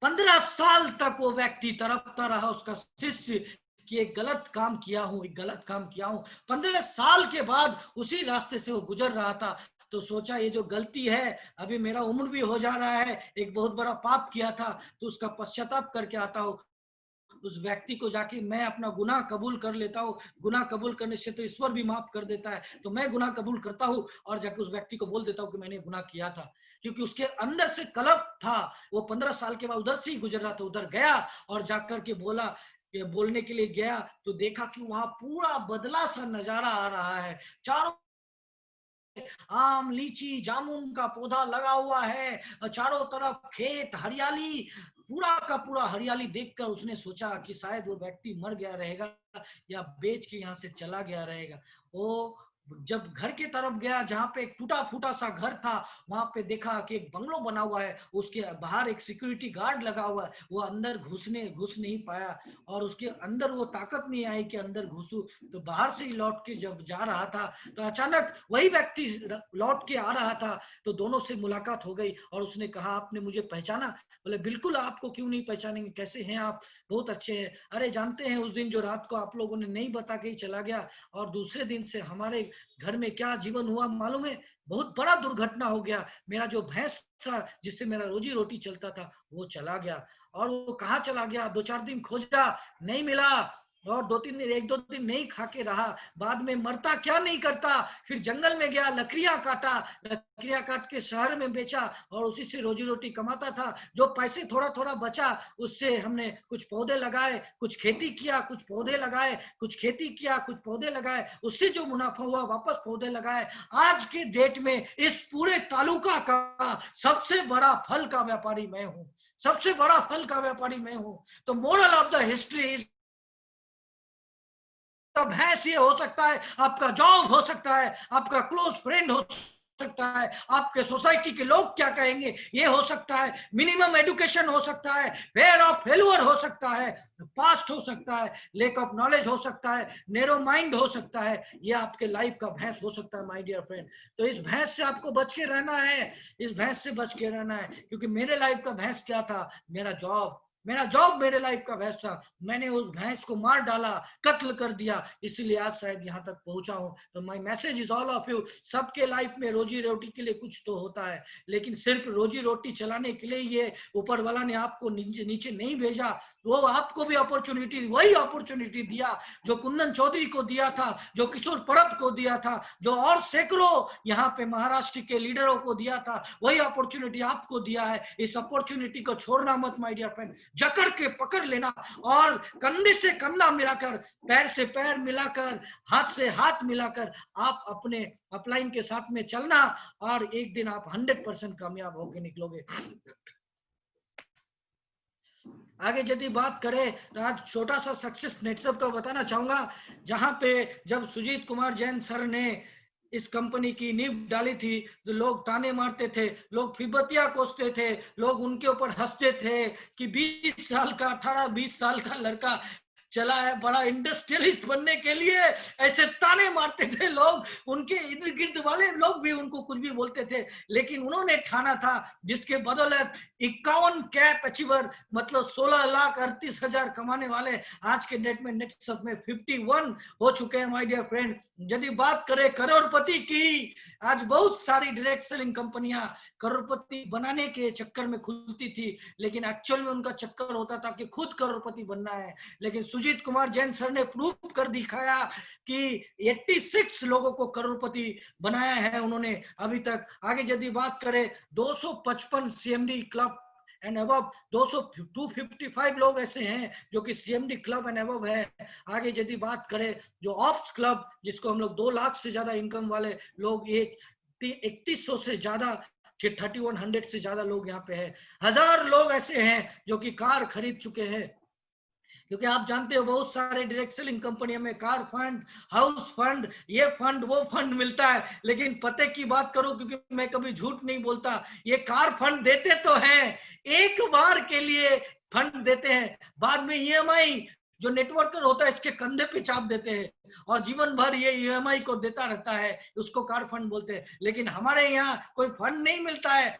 15 साल तक वो व्यक्ति तड़पता रहा, उसका शिष्य, कि एक गलत काम किया हूं, एक गलत काम किया हूं। 15 साल के बाद उसी रास्ते से वो गुजर रहा था, तो सोचा ये जो गलती है, अभी मेरा उम्र भी हो जा रहा है, एक बहुत बड़ा पाप किया था, तो उसका पश्चाताप करके आता हूं। उस व्यक्ति को जाके मैं अपना गुनाह कबूल कर लेता हूँ, गुनाह कबूल करने से तो ईश्वर भी माफ कर देता है, तो मैं गुनाह कबूल करता हूँ और जाके उस व्यक्ति को बोल देता हूँ कि मैंने गुनाह किया था। क्योंकि उसके अंदर से कलप था, वो 15 साल के बाद उधर से ही गुजर रहा था, उधर गया और जाकर के बोला, बोलने के लिए गया, तो देखा कि वहां पूरा बदला सा नजारा आ रहा है। चारों आम, लीची, जामुन का पौधा लगा हुआ है, चारों तरफ खेत, हरियाली, पूरा का पूरा हरियाली। देखकर उसने सोचा कि शायद वो व्यक्ति मर गया रहेगा या बेच के यहाँ से चला गया रहेगा। वो जब घर के तरफ गया, जहां पे एक टूटा फूटा सा घर था, वहां पे देखा कि एक बंगलो बना हुआ है, उसके बाहर एक सिक्योरिटी गार्ड लगा हुआ है। वो अंदर घुस नहीं पाया, और उसके अंदर वो ताकत नहीं आई कि अंदर घुसू। तो बाहर से ही लौट के जब जा रहा था, तो अचानक वही व्यक्ति लौट के आ रहा था, तो दोनों से मुलाकात हो गई और उसने कहा आपने मुझे पहचाना? बोले बिल्कुल, आपको क्यों नहीं पहचानेंगे, कैसे हैं आप? बहुत अच्छे हैं। अरे जानते हैं उस दिन जो रात को आप लोगों ने नहीं बता के ही चला गया, और दूसरे दिन से हमारे घर में क्या जीवन हुआ मालूम है? बहुत बड़ा दुर्घटना हो गया। मेरा जो भैंस था जिससे मेरा रोजी रोटी चलता था, वो चला गया। और वो कहाँ चला गया? 2-4 दिन खोजा, नहीं मिला, और 2-3 दिन, 1-2 दिन नहीं खा के रहा। बाद में मरता क्या नहीं करता, फिर जंगल में गया, लकड़ियां काटा, लकड़ियां काट के शहर में बेचा, और उसी से रोजी रोटी कमाता था। जो पैसे थोड़ा थोड़ा बचा, उससे हमने कुछ पौधे लगाए, कुछ खेती किया, कुछ पौधे लगाए, कुछ खेती किया, कुछ पौधे लगाए, उससे जो मुनाफा हुआ वापस पौधे लगाए। आज के डेट में इस पूरे तालुका का सबसे बड़ा फल का व्यापारी मैं हूं, सबसे बड़ा फल का व्यापारी मैं हूं। तो moral of the history is, भैंस ये हो सकता है, आपका जॉब हो सकता है, आपका क्लोज फ्रेंड हो सकता है, आपके सोसाइटी के लोग क्या कहेंगे ये हो सकता है, मिनिमम एजुकेशन हो सकता है, फेयर ऑफ फेल्यूर हो सकता है, पास्ट हो सकता है, लेक ऑफ नॉलेज हो सकता है, नेरो माइंड हो सकता है, ये आपके लाइफ का भैंस हो सकता है माय डियर फ्रेंड। तो इस भैंस से आपको बच के रहना है, इस भैंस से बच के रहना है। क्योंकि मेरे लाइफ का भैंस क्या था? मेरा जॉब, मेरा जॉब मेरे लाइफ का भैंस था। मैंने उस भैंस को मार डाला, कत्ल कर दिया, इसीलिए आज शायद यहाँ तक पहुंचा हूं। तो my message is all of you, सबके लाइफ में रोजी रोटी के लिए कुछ तो होता है, लेकिन सिर्फ रोजी रोटी चलाने के लिए ये ऊपर वाला ने आपको नीचे नीचे नहीं भेजा। वो आपको भी अपॉर्चुनिटी, वही अपॉर्चुनिटी दिया जो कुंदन चौधरी को दिया था, जो किशोर परब को दिया था, जो और सैकड़ों यहाँ पे महाराष्ट्र के लीडरों को दिया था, वही अपॉर्चुनिटी आपको दिया है। इस अपॉर्चुनिटी को छोड़ना मत माय डियर फ्रेंड, जकड़ के पकड़ लेना, और कंधे से कंधा मिलाकर, पैर से पैर मिलाकर, हाथ से हाथ मिलाकर आप अपने अपलाइन के साथ में चलना, और एक दिन आप 100% कामयाब होकर निकलोगे। आगे यदि बात करें तो आज छोटा सा सक्सेस नेटवर्क का बताना चाहूंगा, जहां पे जब सुजीत कुमार जैन सर ने इस कंपनी की नींव डाली थी, तो लोग ताने मारते थे, लोग फिबतिया कोसते थे, लोग उनके ऊपर हंसते थे कि 20 साल का, 18-20 साल का लड़का चला है बड़ा इंडस्ट्रियलिस्ट बनने के लिए, ऐसे ताने मारते थे लोग। उनके इर्द गिर्द वाले लोग भी उनको कुछ भी बोलते थे, लेकिन उन्होंने ठाना था, जिसके बदौलत 51 कैप अचीवर, मतलब 16,38,000 कमाने वाले आज के डेट में नेटसप में 51 हो चुके हैं माय डियर फ्रेंड। यदि बात करें करोड़पति की, आज बहुत सारी डायरेक्ट सेलिंग कंपनियां करोड़पति बनाने के चक्कर में खुलती थी, लेकिन एक्चुअल में उनका चक्कर होता था कि खुद करोड़पति बनना है। लेकिन सुजीत कुमार जैन सर ने प्रूव कर दिखाया कि 86 लोगों को करोड़पति बनाया है उन्होंने अभी तक। आगे यदि बात करें 255 सीएमडी क्लब एंड अबव, 255 लोग ऐसे हैं जो कि सीएमडी क्लब एंड अबव है। आगे यदि बात करें जो ऑप्स क्लब, जिसको हम लोग 2 लाख से ज्यादा इनकम वाले लोग, एक 3100 से ज्यादा कि 3100 से ज्यादा लोग यहाँ पे है। 1000 लोग ऐसे हैं जो कि कार खरीद चुके हैं। क्योंकि आप जानते हो बहुत सारे डायरेक्ट सेलिंग कंपनियों में कार फंड, हाउस फंड, ये फंड वो फंड मिलता है, लेकिन पते की बात करो, क्योंकि मैं कभी झूठ नहीं बोलता, ये कार फंड देते तो हैं, एक बार के लिए फंड देते हैं, बाद में ईएमआई जो नेटवर्कर होता है इसके कंधे पे चाप देते हैं और जीवन भर ये ईएमआई को देता रहता है, उसको कार फंड बोलते हैं। लेकिन हमारे यहाँ कोई फंड नहीं मिलता है,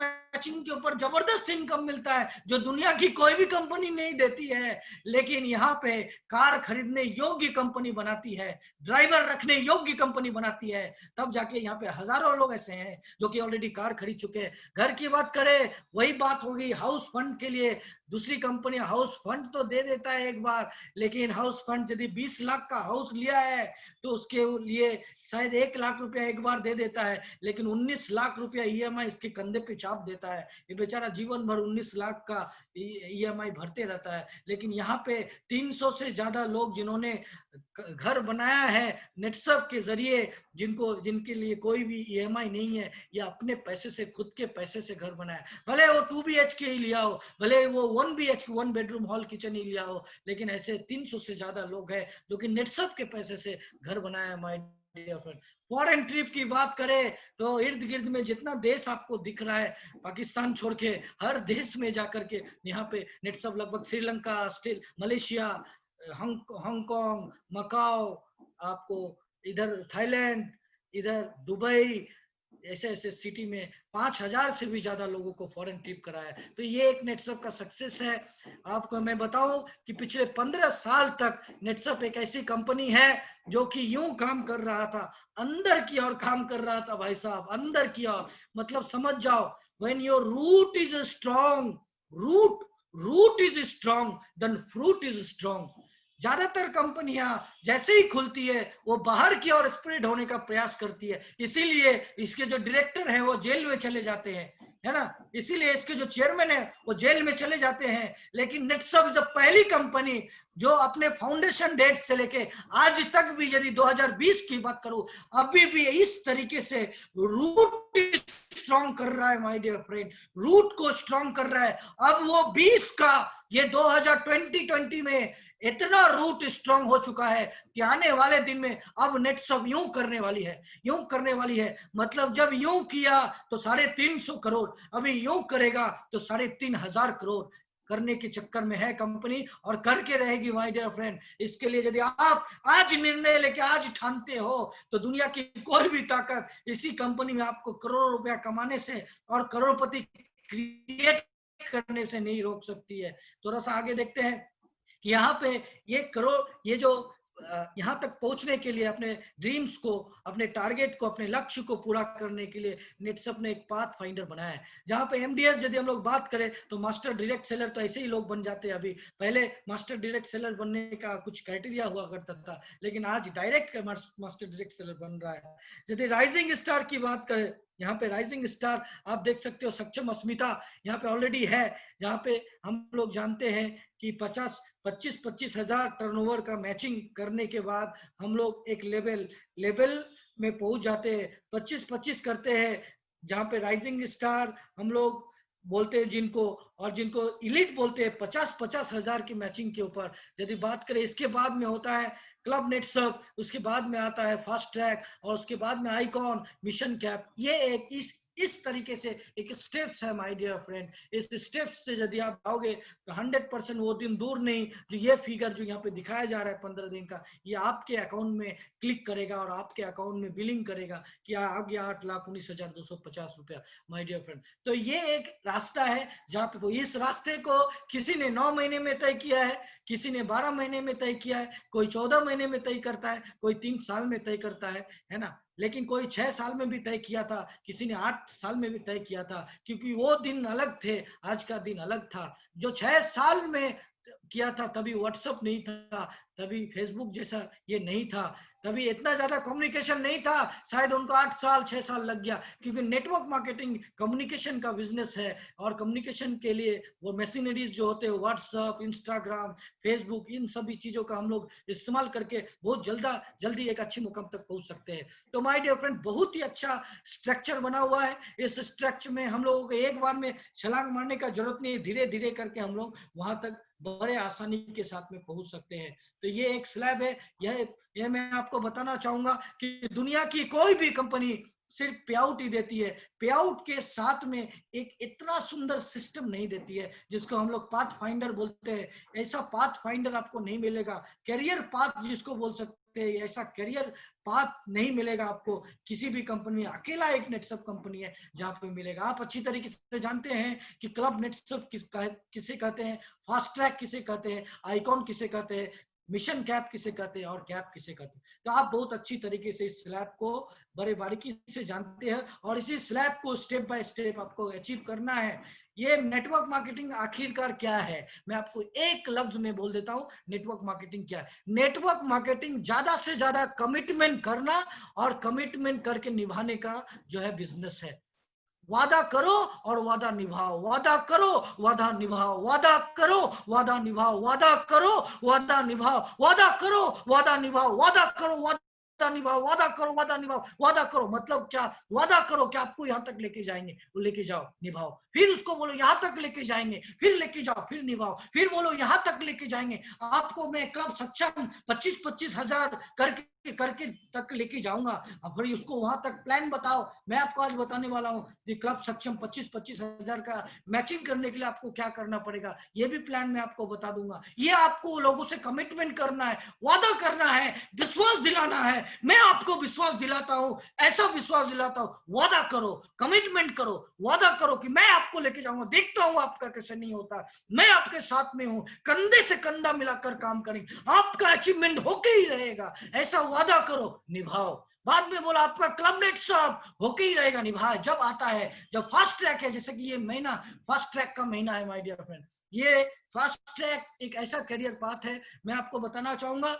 मैचिंग के ऊपर जबरदस्त इनकम मिलता है जो दुनिया की कोई भी कंपनी नहीं देती है। लेकिन यहाँ पे कार खरीदने योग्य कंपनी बनाती है, ड्राइवर रखने योग्य कंपनी बनाती है, तब जाके यहाँ पे हजारों लोग ऐसे हैं जो कि ऑलरेडी कार खरीद चुके हैं। घर की बात करें, वही बात होगी हाउस फंड के लिए, दूसरी कंपनी हाउस फंड तो दे देता है एक बार, लेकिन हाउस फंड यदि 20 लाख का हाउस लिया है तो उसके लिए शायद 1 लाख रुपया एक बार दे देता है, लेकिन 19 लाख रुपया ईएमआई इसके कंधे पे चाप देता है। ये बेचारा जीवन भर 19 लाख का ईएमआई भरते रहता है। लेकिन यहाँ पे 300 से ज्यादा लोग जिन्होंने घर बनाया है नेटसर्फ के जरिए, जिनके लिए कोई भी ईएमआई नहीं है, या अपने पैसे से, खुद के पैसे से घर बनाया, भले वो 2 BHK ही लिया हो, भले वो 1 BHK 1 बेडरूम हॉल किचन ही लिया हो, लेकिन ऐसे 300 से ज्यादा लोग हैं जो कि नेटसर्फ के पैसे से घर बनाया है। My dear friend, foreign trip की बात करें तो इर्द गिर्द में जितना देश आपको दिख रहा है, पाकिस्तान छोड़ के हर देश में जाकर के यहाँ पे नेटसर्फ, लगभग श्रीलंका, मलेशिया, हांगकांग, मकाओ, आपको इधर थाईलैंड, इधर दुबई, ऐसे ऐसे सिटी में 5000 से भी ज्यादा लोगों को फॉरेन ट्रिप कराया। तो ये एक नेटसर्फ का सक्सेस है। आपको मैं बताऊं कि पिछले 15 साल तक नेटसर्फ एक ऐसी कंपनी है जो कि यूं काम कर रहा था, अंदर की ओर काम कर रहा था भाई साहब, अंदर की ओर। मतलब समझ जाओ, when your root is strong, root is strong, then fruit is strong. ज्यादातर कंपनियां जैसे ही खुलती है वो बाहर की ओर स्प्रेड होने का प्रयास करती है, इसीलिए इसके जो डायरेक्टर हैं वो जेल में चले जाते हैं, है ना, इसीलिए इसके जो चेयरमैन है वो जेल में चले जाते हैं। लेकिन नेटसर्फ जब पहली कंपनी जो अपने फाउंडेशन डेट से लेके आज तक भी, यदि 2020 की बात करूं, अभी भी इस तरीके से रूट स्ट्रॉन्ग कर रहा है माय डियर फ्रेंड, रूट को स्ट्रॉन्ग कर रहा है। अब वो 20 का ये 2020 में इतना रूट स्ट्रॉन्ग हो चुका है कि आने वाले दिन में अब नेटसर्फ यूं करने वाली है, यूं करने वाली है। मतलब जब यूं किया तो 350 करोड़, अभी यूं करेगा तो 3500 करोड़ करने के चक्कर में है कंपनी, और करके रहेगी माय डियर फ्रेंड। इसके लिए यदि आप आज निर्णय लेके आज ठानते हो तो दुनिया की कोई भी ताकत इसी कंपनी में आपको करोड़ों रुपया कमाने से और करोड़पति क्रिएट करने से नहीं रोक सकती है। थोड़ा सा आगे देखते हैं कि यहाँ पे ये जो यहाँ तक पहुंचने के लिए, अपने ड्रीम्स को, अपने टारगेट को, अपने लक्ष्य को पूरा करने के लिए नेटसर्फ ने एक पाथ फाइंडर बनाया है, जहां पे एमडीएस यदि हम लोग बात करें तो मास्टर डायरेक्ट सेलर तो ऐसे ही लोग बन जाते हैं। अभी पहले मास्टर डायरेक्ट सेलर बनने का कुछ क्राइटेरिया हुआ करता था, लेकिन आज डायरेक्ट मास्टर डायरेक्ट सेलर बन रहा है। यदि राइजिंग स्टार की बात करें, यहाँ पे राइजिंग स्टार आप देख सकते हो, सक्षम अस्मिता यहाँ पे ऑलरेडी है, जहाँ पे हम लोग जानते हैं कि 25 हजार टर्नओवर का मैचिंग करने के बाद हम लोग एक लेवल में पहुंच जाते हैं, 25 करते हैं, जहां पे राइजिंग स्टार हम लोग बोलते हैं जिनको, और जिनको इलीट बोलते हैं, 50 हजार की मैचिंग के ऊपर यदि बात करें। इसके बाद में होता है क्लब नेटसर्फ, उसके बाद में आता है फास्ट ट्रैक, और उसके बाद में आइकॉन, मिशन कैप। ये एक इस तरीके से एक स्टेप्स है माय डियर फ्रेंड। इस स्टेप्स से यदि आप आओगे तो 100% वो दिन दूर नहीं जो ये फिगर जो यहाँ पे दिखाया जा रहा है 15 दिन का, ये आपके अकाउंट में क्लिक करेगा और आपके अकाउंट में बिलिंग करेगा कि आ गया 8,19,250 रुपया माय डियर फ्रेंड। तो ये एक रास्ता है जहाँ पे इस रास्ते को किसी ने 9 महीने में तय किया है, किसी ने 12 महीने में तय किया है, कोई 14 महीने में तय करता है, कोई 3 साल में तय करता है ना, लेकिन कोई 6 साल में भी तय किया था, किसी ने 8 साल में भी तय किया था, क्योंकि वो दिन अलग थे, आज का दिन अलग था। जो 6 साल में किया था तभी व्हाट्सएप नहीं था, तभी फेसबुक जैसा ये नहीं था, तभी इतना ज्यादा कम्युनिकेशन नहीं था, शायद उनको 8 साल 6 साल लग गया, क्योंकि नेटवर्क मार्केटिंग कम्युनिकेशन का बिजनेस है। और कम्युनिकेशन के लिए वो मशीनरीज जो होते हैं, व्हाट्सएप, इंस्टाग्राम, फेसबुक, इन सभी चीजों का हम लोग इस्तेमाल करके बहुत जल्दी एक अच्छी मुकाम तक पहुंच सकते हैं। तो माय डियर फ्रेंड, बहुत ही अच्छा स्ट्रक्चर बना हुआ है। इस स्ट्रक्चर में हम लोगों को एक बार में छलांग मारने का जरूरत नहीं है, धीरे धीरे करके हम लोग वहां तक बड़े आसानी के साथ में पहुंच सकते हैं। तो ये एक स्लैब है। यह मैं आपको बताना चाहूंगा कि दुनिया की कोई भी कंपनी सिर्फ पे आउट ही देती है, पे आउट के साथ में एक इतना सुंदर सिस्टम नहीं देती है, जिसको हम लोग पाथ फाइंडर बोलते हैं। ऐसा पाथ फाइंडर आपको नहीं मिलेगा। कैरियर पाथ जिसको बोल सकते हैं, ऐसा कैरियर पाथ नहीं मिलेगा आपको किसी भी कंपनी में। अकेला एक नेटसप कंपनी है जहां पे मिलेगा। आप अच्छी तरीके से जानते हैं कि क्लब नेटसप किसे कहते हैं, फास्ट ट्रैक किसे कहते हैं, आइकॉन किसे कहते हैं, मिशन कैप किसे कहते हैं और कैप किसे कहते हैं। तो आप बहुत अच्छी तरीके से इस स्लैब को बड़े बारीकी से जानते हैं, और इसी स्लैब को स्टेप बाय स्टेप आपको अचीव करना है। ये नेटवर्क मार्केटिंग आखिरकार क्या है, मैं आपको एक लफ्ज में बोल देता हूं। नेटवर्क मार्केटिंग क्या है? नेटवर्क मार्केटिंग ज्यादा से ज्यादा कमिटमेंट करना और कमिटमेंट करके निभाने का जो है बिजनेस है। वादा करो और वादा निभाओ, वादा करो, वादा निभाओ, वादा करो, वादा निभाओ, वादा करो, वादा निभाओ, वादा करो, वादा निभाओ, वादा करो, वादा निभाओ, वादा करो, वादा निभाओ, वादा करो। मतलब क्या? वादा करो कि आपको यहां तक लेके जाएंगे, वो लेके जाओ, निभाओ। फिर उसको बोलो यहां तक लेके जाएंगे, फिर लेके जाओ, फिर निभाओ। फिर बोलो यहां तक लेके जाएंगे, आपको मैं क्लब सक्षम 25-25 हजार करके करके तक लेके जाऊंगा। अब फिर उसको वहां तक प्लान बताओ। मैं आपको आज बताने वाला हूं कि क्लब सक्षम 25-25 हजार का मैचिंग करने के लिए आपको क्या करना पड़ेगा, ये भी प्लान मैं आपको बता दूंगा। ये आपको लोगों से कमिटमेंट करना है, वादा करना है, विश्वास दिलाना है। मैं आपको विश्वास दिलाता हूं, ऐसा विश्वास दिलाता हूं। वादा करो, कमिटमेंट करो, वादा करो कि मैं आपको लेके जाऊंगा, देखता हूं आपका कैसे नहीं होता, मैं आपके साथ में हूं, कंधे से कंधा मिलाकर काम करेंगे, आपका अचीवमेंट होके ही रहेगा। ऐसा वादा करो, निभाओ। बाद में बोला आपका क्लब नेट सब होके ही रहेगा, निभाए। जब आता है, जब फास्ट ट्रैक है, जैसे कि ये महीना फास्ट ट्रैक का महीना है माय डियर फ्रेंड। ये फास्ट ट्रैक एक ऐसा करियर पाथ है, मैं आपको बताना चाहूंगा।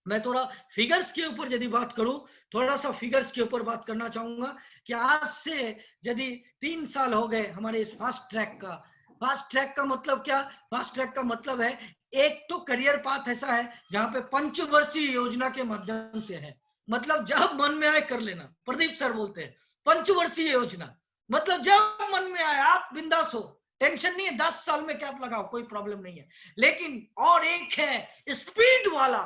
मैं थोड़ा फिगर्स के ऊपर यदि बात करूं, थोड़ा सा फिगर्स के ऊपर बात करना चाहूंगा कि आज से यदि 3 साल हो गए हमारे इस फास्ट ट्रैक का। फास्ट ट्रैक का मतलब क्या? फास्ट ट्रैक का मतलब है, एक तो करियर पाथ ऐसा है जहां पे पंचवर्षीय योजना के माध्यम से है। मतलब जब मन में आए कर लेना, प्रदीप सर बोलते हैं पंचवर्षीय योजना। मतलब जब मन में आए आप बिंदास हो, टेंशन नहीं है, 10 साल में कैप लगाओ, कोई प्रॉब्लम नहीं है। लेकिन और एक है स्पीड वाला,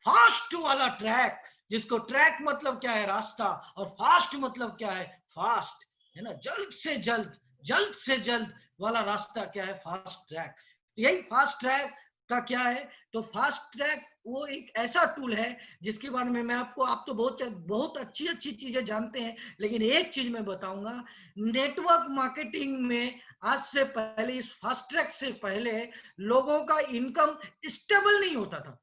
फास्ट वाला ट्रैक, जिसको ट्रैक मतलब क्या है? रास्ता, और फास्ट मतलब क्या है? फास्ट, है ना, जल्द से जल्द वाला रास्ता क्या है? Fast track. यही फास्ट ट्रैक का क्या है? तो फास्ट ट्रैक वो एक ऐसा टूल है जिसके बारे में मैं आपको, आप तो बहुत बहुत अच्छी अच्छी चीजें जानते हैं, लेकिन एक चीज मैं बताऊंगा। नेटवर्क मार्केटिंग में आज से पहले, इस फास्ट ट्रैक से पहले, लोगों का इनकम स्टेबल नहीं होता था।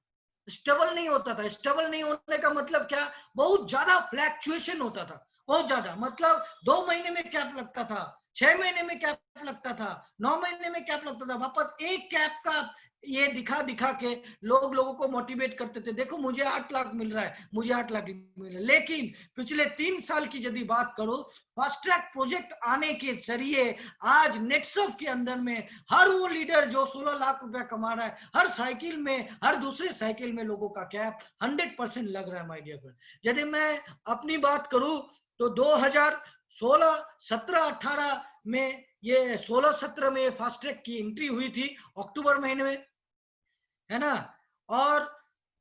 स्टेबल नहीं होता था। स्टेबल नहीं होने का मतलब क्या? बहुत ज्यादा फ्लैक्चुएशन होता था, बहुत ज्यादा। मतलब 2 महीने में कैप लगता था, 6 महीने में कैप लगता था, 9 महीने में कैप लगता था। वापस एक कैप का ये दिखा दिखा के लोगों को मोटिवेट करते थे, देखो मुझे 8 लाख मिल रहा है, मुझे 8 लाख मिल रहा है। लेकिन पिछले 3 साल की यदि बात करो, फास्ट ट्रैक प्रोजेक्ट आने के जरिए आज नेटसप के अंदर में हर वो लीडर जो 16 लाख रुपया कमा रहा है, हर साइकिल में, हर दूसरे साइकिल में लोगों का कैप 100% लग रहा है माय डियर फ्रेंड। यदि मैं अपनी बात करूं तो 2016, 17, 18 में, ये 16-17 में फास्ट ट्रैक की एंट्री हुई थी अक्टूबर महीने में, है ना। और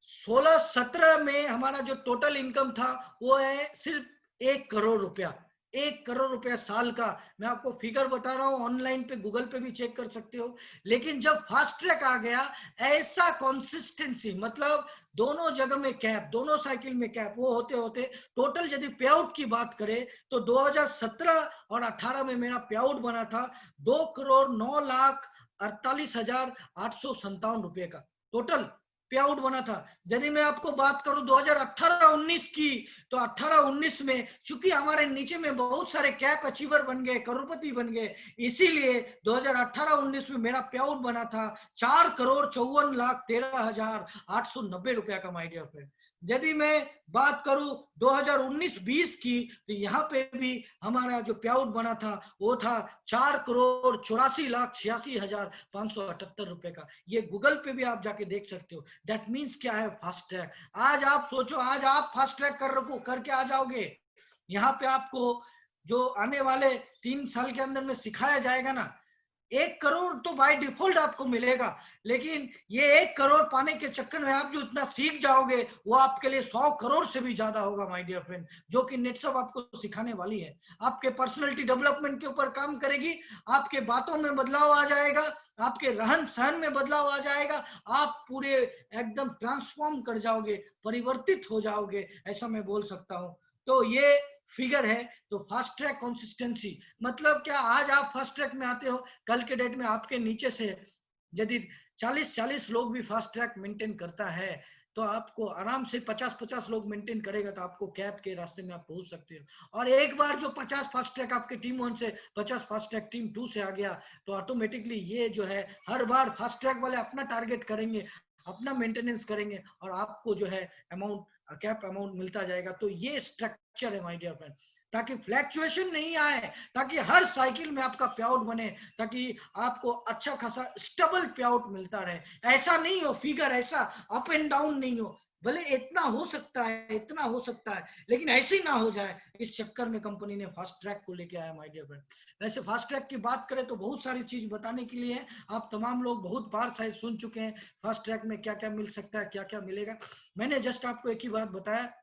16-17 में हमारा जो टोटल इनकम था वो है सिर्फ 1 करोड़ रुपया। 1 करोड़ रुपया साल का। मैं आपको फिगर बता रहा हूं, ऑनलाइन पे गूगल पे भी चेक कर सकते हो। लेकिन जब फास्ट ट्रैक आ गया, ऐसा कंसिस्टेंसी, मतलब दोनों जगह में कैप, दोनों साइकिल में कैप, वो होते होते टोटल यदि पे आउट की बात करें तो 2017 और 18 में मेरा पे आउट बना था 2,09,48,857 रुपए का टोटल। पे आउट बना था। यदि मैं आपको बात करूं 2018-19 की, तो 18-19 में चूंकि हमारे नीचे में बहुत सारे कैप अचीवर बन गए, करोड़पति बन गए, इसीलिए 2018-19 में मेरा पे आउट बना था 4,54,13,890 रुपया का, माय डियर फ्रेंड। यदि मैं बात करूं 2019-20 की, तो यहाँ पे भी हमारा जो पे आउट बना था वो था 4,84,86,578 रुपए का। ये गूगल पे भी आप जाके देख सकते हो। दैट मीन्स क्या है, फास्ट ट्रैक। आज आप सोचो, आज आप फास्ट ट्रैक करके आ जाओगे, यहाँ पे आपको जो आने वाले 3 साल के अंदर में सिखाया जाएगा ना, 1 करोड़ तो बाय डिफॉल्ट आपको मिलेगा, लेकिन ये 1 करोड़ पाने के चक्कर में आप जो इतना सीख जाओगे वो आपके लिए 100 करोड़ से भी ज्यादा होगा, माय डियर फ्रेंड, जो कि नेटसप आपको सिखाने वाली है। आपके पर्सनालिटी डेवलपमेंट के ऊपर काम करेगी, आपके बातों में बदलाव आ जाएगा, आपके रहन सहन में बदलाव आ जाएगा, आप पूरे एकदम ट्रांसफॉर्म कर जाओगे, परिवर्तित हो जाओगे, ऐसा मैं बोल सकता हूं। तो ये फिगर है। तो फास्ट ट्रैक कंसिस्टेंसी मतलब क्या, आज आप फास्ट ट्रैक में आते हो, कल के डेट में आपके नीचे से यदि 40-40 लोग भी फास्ट ट्रैक मेंटेन करता है, तो आपको आराम से 50-50 लोग मेंटेन करेगा, तो आपको कैप के रास्ते में आप पहुंच सकते हो। और एक बार जो 50 फास्ट ट्रैक आपके टीम 1 से 50 फास्ट ट्रैक टीम 2 से आ गया, तो ऑटोमेटिकली ये जो है हर बार फास्ट ट्रैक वाले अपना टारगेट करेंगे, अपना मेंटेनेंस करेंगे, और आपको जो है अमाउंट, कैप अमाउंट मिलता जाएगा। तो ये स्ट्रक्चर है माय डियर फ्रेंड, ताकि फ्लैक्चुएशन नहीं आए, ताकि हर साइकिल में आपका पे आउट बने, ताकि आपको अच्छा खासा स्टेबल पे आउट मिलता रहे। ऐसा नहीं हो फिगर, ऐसा अप एंड डाउन नहीं हो, भले इतना हो सकता है, इतना हो सकता है, लेकिन ऐसे ही ना हो जाए। इस चक्कर में कंपनी ने फास्ट ट्रैक को लेके आया माय डियर फ्रेंड। वैसे फास्ट ट्रैक की बात करें तो बहुत सारी चीज बताने के लिए है, आप तमाम लोग बहुत बार शायद सुन चुके हैं फास्ट ट्रैक में क्या क्या मिल सकता है, क्या क्या मिलेगा। मैंने जस्ट आपको एक ही बात बताया,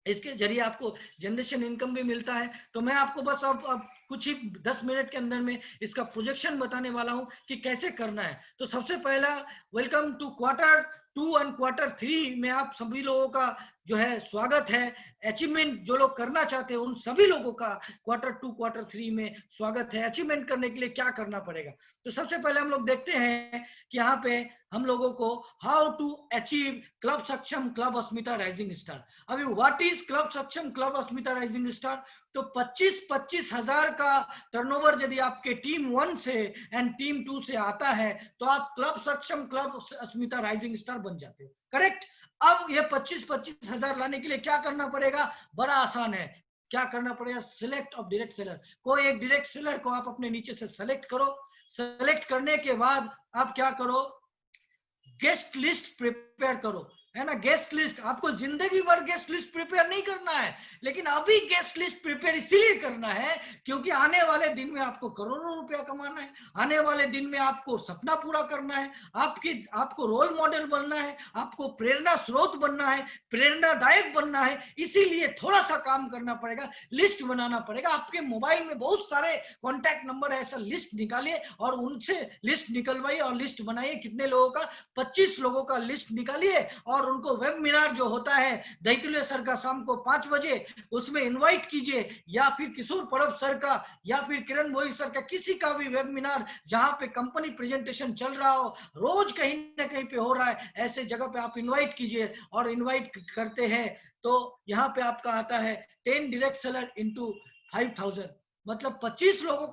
इसके जरिए आपको जनरेशन इनकम भी मिलता है। तो मैं आपको बस अब कुछ ही 10 मिनट के अंदर में इसका प्रोजेक्शन बताने वाला हूं कि कैसे करना है। तो सबसे पहला, वेलकम टू Q2 और Q3 में आप सभी लोगों का जो है स्वागत है। अचीवमेंट जो लोग करना चाहते हैं उन सभी लोगों का Q2 Q3 में स्वागत है। अचीवमेंट करने के लिए क्या करना पड़ेगा, तो सबसे पहले हम लोग देखते हैं कि यहाँ पे हम लोगों को हाउ टू अचीव क्लब सक्षम क्लब अस्मिता राइजिंग स्टार। अभी व्हाट इज क्लब सक्षम क्लब अस्मिता राइजिंग स्टार, तो 25-25 हजार का टर्नओवर यदि आपके टीम 1 से एंड टीम 2 से आता है, तो आप क्लब सक्षम क्लब अस्मिता राइजिंग स्टार बन जाते हो, करेक्ट। अब ये 25-25 हजार लाने के लिए क्या करना पड़ेगा, बड़ा आसान है। क्या करना पड़ेगा, सिलेक्ट ऑफ डायरेक्ट सेलर, कोई एक डायरेक्ट सेलर को आप अपने नीचे से सेलेक्ट करो। सेलेक्ट करने के बाद आप क्या करो, गेस्ट लिस्ट प्रिपेयर करो, है ना। गेस्ट लिस्ट आपको जिंदगी भर गेस्ट लिस्ट प्रिपेयर नहीं करना है, लेकिन अभी गेस्ट लिस्ट प्रिपेयर इसीलिए करना है क्योंकि आने वाले दिन में आपको करोड़ों रुपया कमाना है, आने वाले दिन में आपको सपना पूरा करना है, आपको रोल मॉडल बनना है, आपको प्रेरणा स्रोत बनना है, प्रेरणादायक बनना है। इसीलिए थोड़ा सा काम करना पड़ेगा, लिस्ट बनाना पड़ेगा। आपके मोबाइल में बहुत सारे कॉन्टैक्ट नंबर है, ऐसा लिस्ट निकालिए और उनसे लिस्ट निकलवाइए और लिस्ट बनाइए। कितने लोगों का, 25 लोगों का लिस्ट निकालिए और उनको वेबिनार जो होता है दैतुल्य सर का शाम को 5 बजे, उसमें इनवाइट कीजिए, या फिर किशोर परब सर का, या फिर किरण मोहित सर का, किसी का भी वेबिनार जहां पे कंपनी प्रेजेंटेशन चल रहा हो, रोज कहीं ना कहीं पे हो रहा है, ऐसे जगह पे आप इनवाइट कीजिए। और इनवाइट करते हैं तो यहाँ पे आपका आता है 10 डायरेक्ट सेलर इंटू 5000, मतलब 25 लोगों